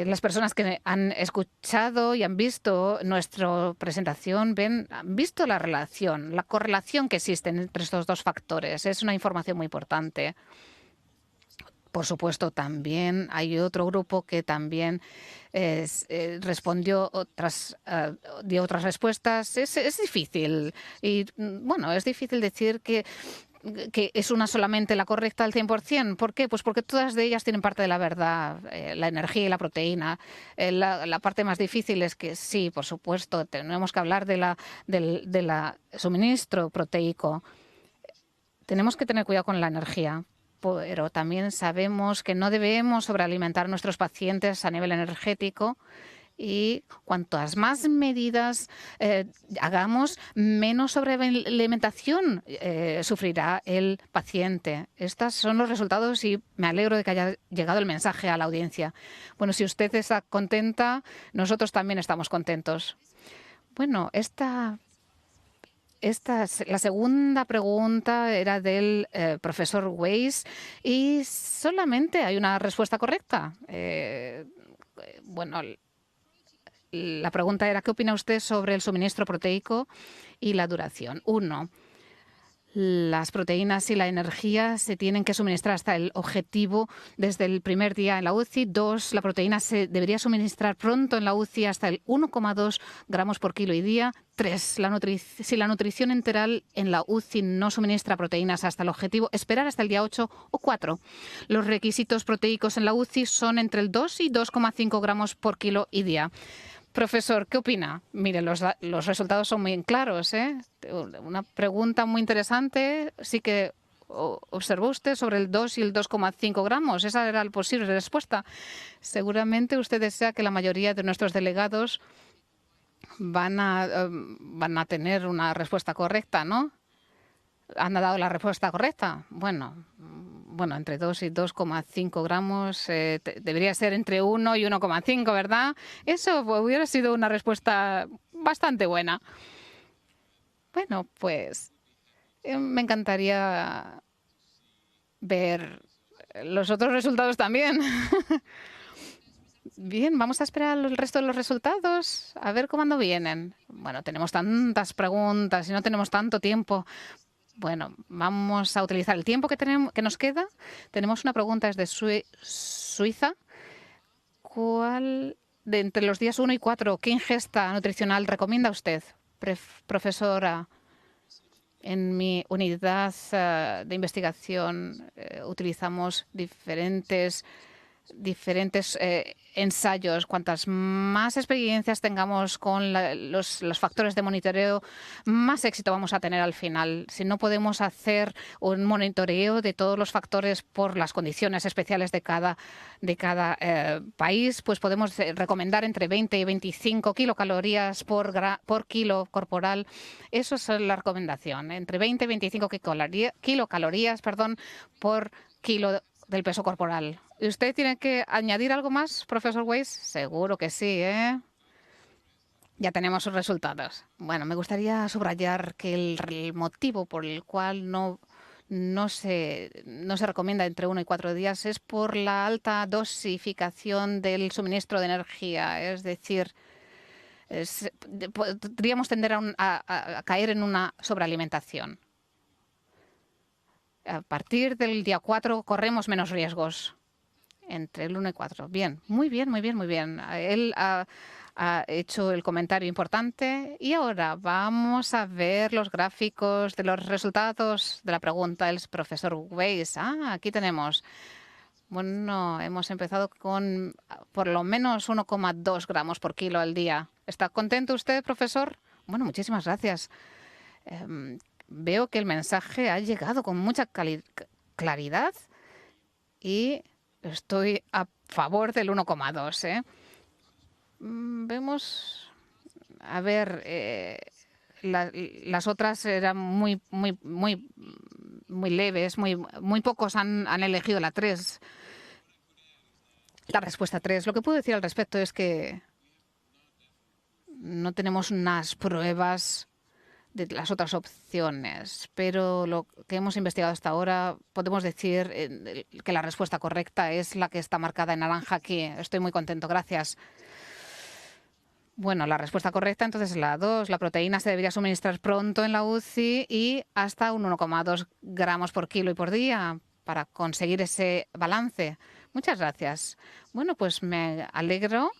las personas que han escuchado y han visto nuestra presentación han visto la correlación que existe entre estos dos factores. Es una información muy importante. Por supuesto, también hay otro grupo que también dio otras respuestas. Es difícil. Y bueno, es difícil decir que es una solamente la correcta al 100%. ¿Por qué? Pues porque todas de ellas tienen parte de la verdad, la energía y la proteína. La parte más difícil es que sí, por supuesto, tenemos que hablar del suministro proteico. Tenemos que tener cuidado con la energía, pero también sabemos que no debemos sobrealimentar a nuestros pacientes a nivel energético. Y cuantas más medidas hagamos, menos sobrealimentación sufrirá el paciente. Estos son los resultados y me alegro de que haya llegado el mensaje a la audiencia. Bueno, si usted está contenta, nosotros también estamos contentos. Bueno, la segunda pregunta era del profesor Weiss y solamente hay una respuesta correcta. Bueno, la pregunta era, ¿qué opina usted sobre el suministro proteico y la duración? 1. Las proteínas y la energía se tienen que suministrar hasta el objetivo desde el primer día en la UCI. 2. La proteína se debería suministrar pronto en la UCI hasta el 1,2 gramos por kilo y día. 3. Si la nutrición enteral en la UCI no suministra proteínas hasta el objetivo, esperar hasta el día 8. O 4. Los requisitos proteicos en la UCI son entre el 2 y 2,5 gramos por kilo y día. Profesor, ¿qué opina? Mire, los resultados son muy claros, ¿eh? Una pregunta muy interesante. Sí que observó usted sobre el 2 y el 2,5 gramos. Esa era la posible respuesta. Seguramente usted desea que la mayoría de nuestros delegados van a tener una respuesta correcta, ¿no? ¿Han dado la respuesta correcta? Bueno, entre 2 y 2,5 gramos debería ser entre 1 y 1,5, ¿verdad? Eso hubiera sido una respuesta bastante buena. Bueno, pues me encantaría ver los otros resultados también. Bien, vamos a esperar el resto de los resultados, a ver cómo vienen. Bueno, tenemos tantas preguntas y no tenemos tanto tiempo. Bueno, vamos a utilizar el tiempo que nos queda. Tenemos una pregunta desde Suiza. ¿Cuál de entre los días 1 y 4, qué ingesta nutricional recomienda usted, profesora? En mi unidad de investigación utilizamos diferentes ensayos. Cuantas más experiencias tengamos con los factores de monitoreo, más éxito vamos a tener al final. Si no podemos hacer un monitoreo de todos los factores por las condiciones especiales de cada país, pues podemos recomendar entre 20 y 25 kilocalorías por kilo corporal. Eso es la recomendación, entre 20 y 25 kilocalorías, por kilo del peso corporal. ¿Y usted tiene que añadir algo más, profesor Weiss? Seguro que sí, ¿eh? Ya tenemos sus resultados. Bueno, me gustaría subrayar que el motivo por el cual no se recomienda entre 1 y 4 días es por la alta dosificación del suministro de energía. Es decir, podríamos tender a caer en una sobrealimentación. A partir del día 4 corremos menos riesgos. Entre el 1 y 4. Bien, muy bien, muy bien, muy bien. Él ha hecho el comentario importante y ahora vamos a ver los gráficos de los resultados de la pregunta del profesor Weiss. Aquí tenemos. Bueno, hemos empezado con por lo menos 1,2 gramos por kilo al día. ¿Está contento usted, profesor? Bueno, muchísimas gracias. Veo que el mensaje ha llegado con mucha claridad y estoy a favor del 1,2. Vemos, a ver, las otras eran muy leves, muy pocos han elegido la 3, la respuesta 3. Lo que puedo decir al respecto es que no tenemos unas pruebas de las otras opciones, pero lo que hemos investigado hasta ahora podemos decir que la respuesta correcta es la que está marcada en naranja aquí. Estoy muy contento, gracias. Bueno, la respuesta correcta entonces es la 2. La proteína se debería suministrar pronto en la UCI y hasta un 1,2 gramos por kilo y por día para conseguir ese balance. Muchas gracias. Bueno, pues me alegro.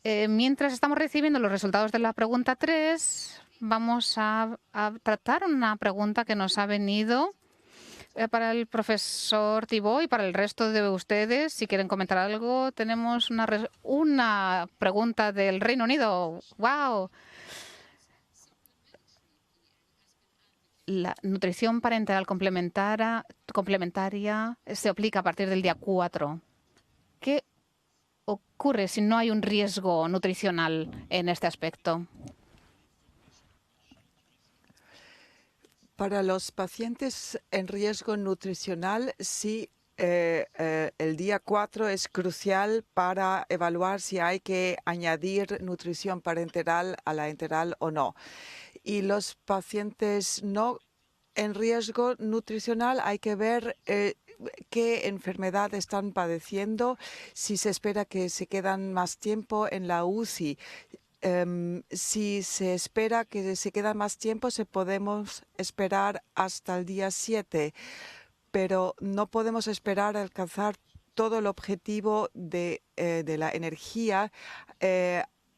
Mientras estamos recibiendo los resultados de la pregunta 3, vamos a tratar una pregunta que nos ha venido para el profesor Thibault y para el resto de ustedes. Si quieren comentar algo, tenemos una pregunta del Reino Unido. ¡Wow! La nutrición parenteral complementaria se aplica a partir del día 4. ¿Qué ocurre si no hay un riesgo nutricional en este aspecto? Para los pacientes en riesgo nutricional, sí, el día 4 es crucial para evaluar si hay que añadir nutrición parenteral a la enteral o no. Y los pacientes no en riesgo nutricional hay que ver qué enfermedad están padeciendo, si se espera que se quedan más tiempo en la UCI. Si se espera que se queda más tiempo, podemos esperar hasta el día 7, pero no podemos esperar a alcanzar todo el objetivo de la energía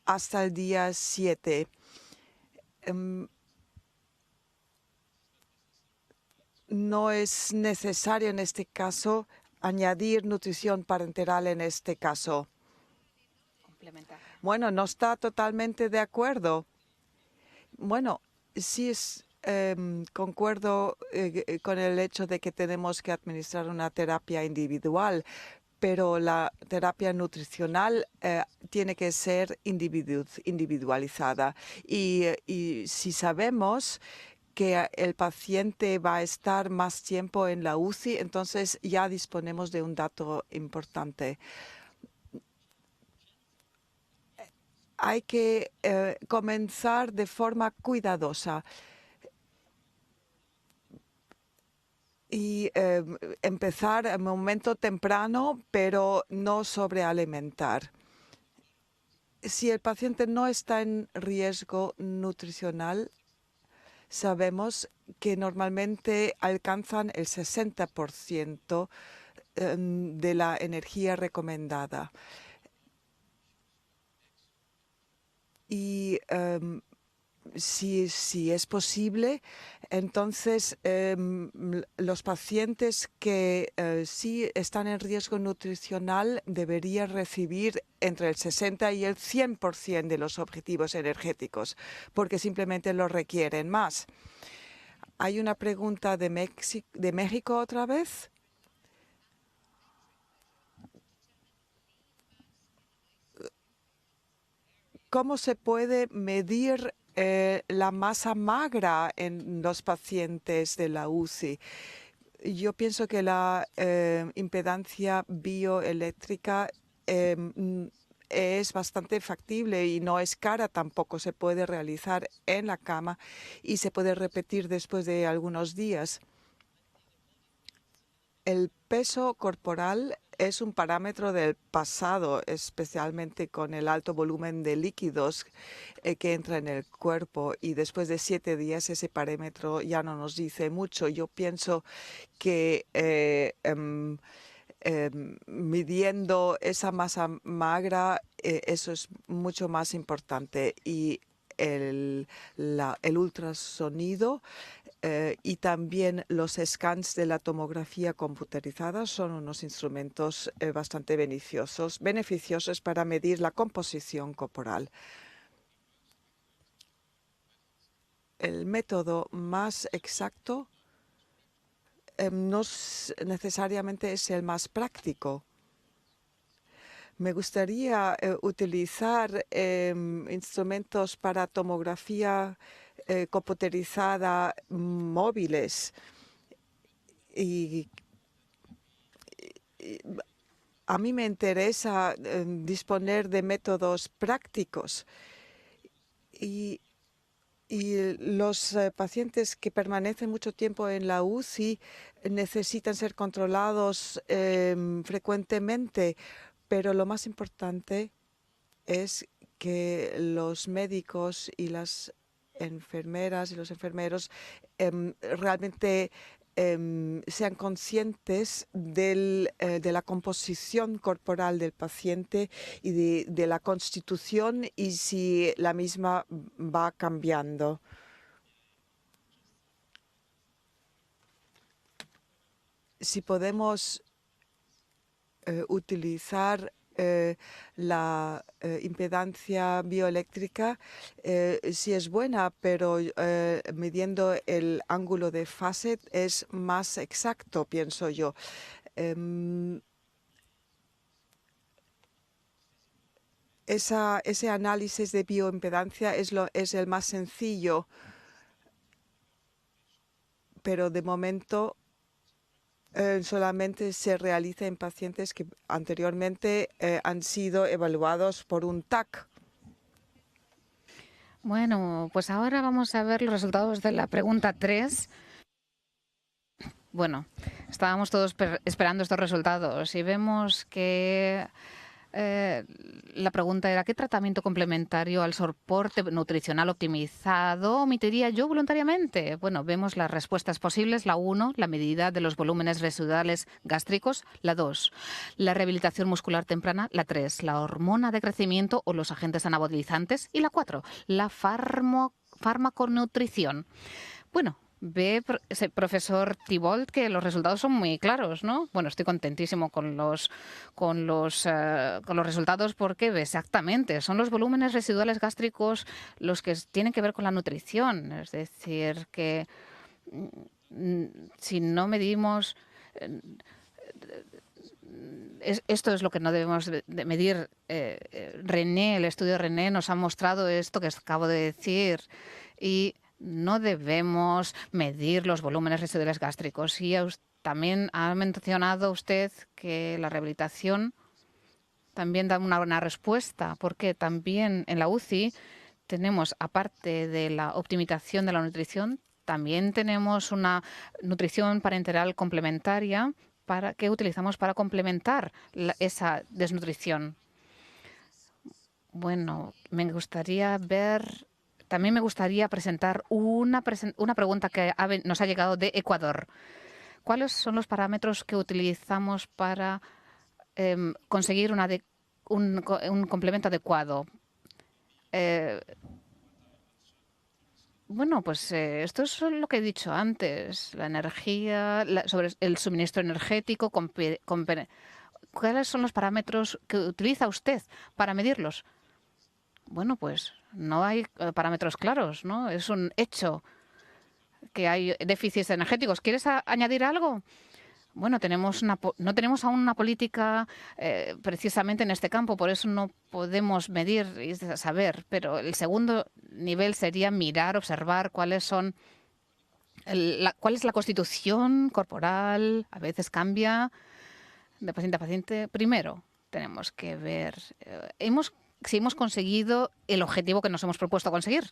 hasta el día 7. No es necesario en este caso añadir nutrición parenteral en este caso. Bueno, no está totalmente de acuerdo. Bueno, sí concuerdo con el hecho de que tenemos que administrar una terapia individual, pero la terapia nutricional tiene que ser individualizada. Y si sabemos que el paciente va a estar más tiempo en la UCI, entonces ya disponemos de un dato importante. Hay que comenzar de forma cuidadosa y empezar en un momento temprano, pero no sobrealimentar. Si el paciente no está en riesgo nutricional, sabemos que normalmente alcanzan el 60% de la energía recomendada. y si es posible, entonces los pacientes que sí están en riesgo nutricional deberían recibir entre el 60 y el 100% de los objetivos energéticos, porque simplemente lo requieren más. Hay una pregunta de México otra vez. ¿Cómo se puede medir la masa magra en los pacientes de la UCI? Yo pienso que la impedancia bioeléctrica es bastante factible y no es cara tampoco. Se puede realizar en la cama y se puede repetir después de algunos días. El peso corporal es un parámetro del pasado, especialmente con el alto volumen de líquidos que entra en el cuerpo, y después de 7 días ese parámetro ya no nos dice mucho. Yo pienso que midiendo esa masa magra, eso es mucho más importante. Y el ultrasonido y también los scans de la tomografía computarizada son unos instrumentos bastante beneficiosos para medir la composición corporal. El método más exacto no necesariamente es el más práctico. Me gustaría utilizar instrumentos para tomografía computerizada móviles, y a mí me interesa disponer de métodos prácticos, y los pacientes que permanecen mucho tiempo en la UCI necesitan ser controlados frecuentemente, pero lo más importante es que los médicos y las enfermeras y los enfermeros realmente sean conscientes de la composición corporal del paciente y de la constitución, y si la misma va cambiando. Si podemos utilizar la impedancia bioeléctrica, sí es buena, pero midiendo el ángulo de fase es más exacto, pienso yo. Ese análisis de bioimpedancia es el más sencillo, pero de momento solamente se realiza en pacientes que anteriormente han sido evaluados por un TAC. Bueno, pues ahora vamos a ver los resultados de la pregunta 3. Bueno, estábamos todos esperando estos resultados y vemos que la pregunta era: ¿qué tratamiento complementario al soporte nutricional optimizado omitiría yo voluntariamente? Bueno, vemos las respuestas posibles. La 1, la medida de los volúmenes residuales gástricos. La 2, la rehabilitación muscular temprana. La 3, la hormona de crecimiento o los agentes anabolizantes. Y la 4, la farmaconutrición. Bueno, ve, profesor Thibault, que los resultados son muy claros, ¿no? Bueno, estoy contentísimo con los resultados, porque exactamente son los volúmenes residuales gástricos los que tienen que ver con la nutrición. Es decir, que si no medimos... esto es lo que no debemos de medir. René, el estudio René nos ha mostrado esto que acabo de decir, y no debemos medir los volúmenes residuales gástricos. Y también ha mencionado usted que la rehabilitación también da una buena respuesta, porque también en la UCI tenemos, aparte de la optimización de la nutrición, también tenemos una nutrición parenteral complementaria que utilizamos para complementar esa desnutrición. Bueno, también me gustaría presentar una pregunta que nos ha llegado de Ecuador. ¿Cuáles son los parámetros que utilizamos para conseguir un complemento adecuado? Bueno, pues esto es lo que he dicho antes, la energía, sobre el suministro energético, ¿cuáles son los parámetros que utiliza usted para medirlos? Bueno, pues no hay parámetros claros, ¿no? Es un hecho que hay déficits energéticos. ¿Quieres añadir algo? Bueno, no tenemos aún una política precisamente en este campo, por eso no podemos medir y saber, pero el segundo nivel sería mirar, observar cuál es la constitución corporal, a veces cambia de paciente a paciente. Primero, tenemos que ver si hemos conseguido el objetivo que nos hemos propuesto conseguir.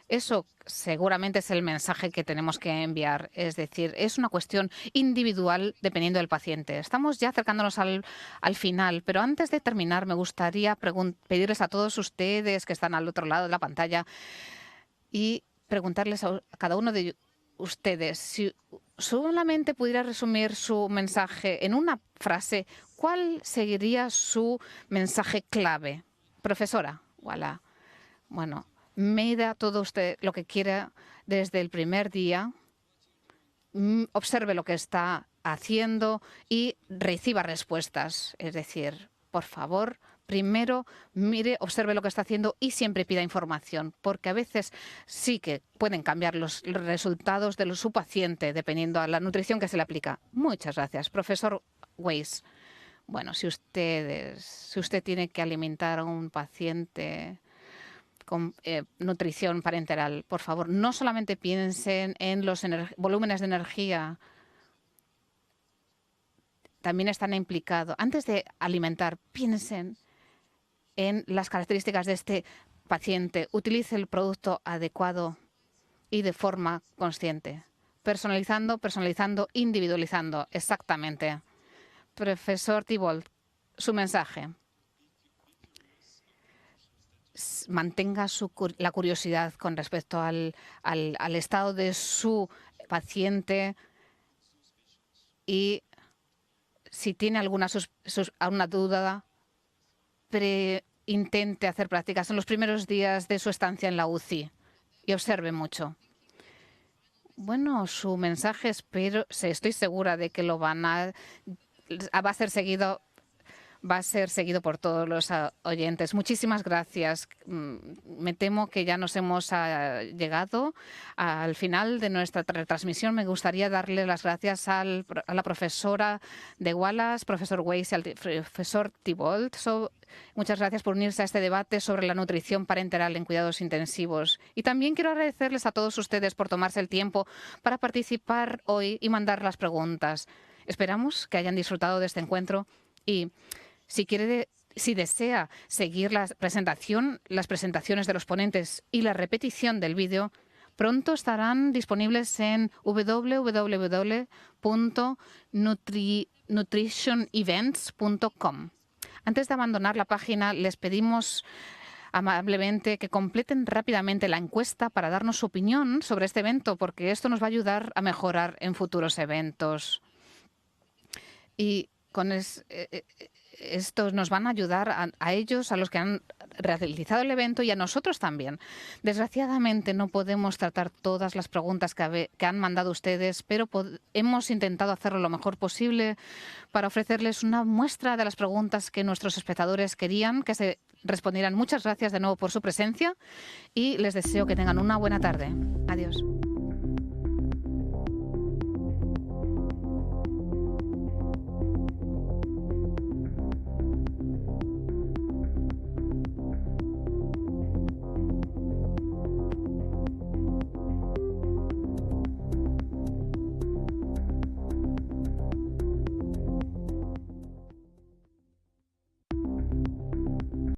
Eso seguramente es el mensaje que tenemos que enviar. Es decir, es una cuestión individual dependiendo del paciente. Estamos ya acercándonos al final, pero antes de terminar me gustaría pedirles a todos ustedes que están al otro lado de la pantalla y preguntarles a cada uno de ustedes si solamente pudiera resumir su mensaje en una frase, ¿cuál sería su mensaje clave? Profesora, voilà. Bueno, mida todo usted lo que quiera desde el primer día, observe lo que está haciendo y reciba respuestas. Es decir, por favor, primero mire, observe lo que está haciendo y siempre pida información, porque a veces sí que pueden cambiar los resultados de su paciente dependiendo a la nutrición que se le aplica. Muchas gracias, profesor Weiss. Bueno, si usted tiene que alimentar a un paciente con nutrición parenteral, por favor, no solamente piensen en los volúmenes de energía, también están implicados. Antes de alimentar, piensen en las características de este paciente. Utilice el producto adecuado y de forma consciente. Personalizando, individualizando. Exactamente. Profesor Thibault, su mensaje. Mantenga la curiosidad con respecto al estado de su paciente y si tiene alguna duda, intente hacer prácticas en los primeros días de su estancia en la UCI y observe mucho. Bueno, su mensaje estoy segura de que va a ser seguido por todos los oyentes. Muchísimas gracias. Me temo que ya nos hemos llegado al final de nuestra retransmisión. Me gustaría darle las gracias a la profesora de Wallace, profesor Weiss, y al profesor Thibault. Muchas gracias por unirse a este debate sobre la nutrición parenteral en cuidados intensivos. Y también quiero agradecerles a todos ustedes por tomarse el tiempo para participar hoy y mandar las preguntas. Esperamos que hayan disfrutado de este encuentro y si desea seguir las presentaciones de los ponentes y la repetición del vídeo, pronto estarán disponibles en www.nutritionevents.com. Antes de abandonar la página, les pedimos amablemente que completen rápidamente la encuesta para darnos su opinión sobre este evento, porque esto nos va a ayudar a mejorar en futuros eventos. Y con estos nos van a ayudar a ellos, a los que han realizado el evento y a nosotros también. Desgraciadamente no podemos tratar todas las preguntas que han mandado ustedes, pero hemos intentado hacerlo lo mejor posible para ofrecerles una muestra de las preguntas que nuestros espectadores querían que se respondieran. Muchas gracias de nuevo por su presencia y les deseo que tengan una buena tarde. Adiós.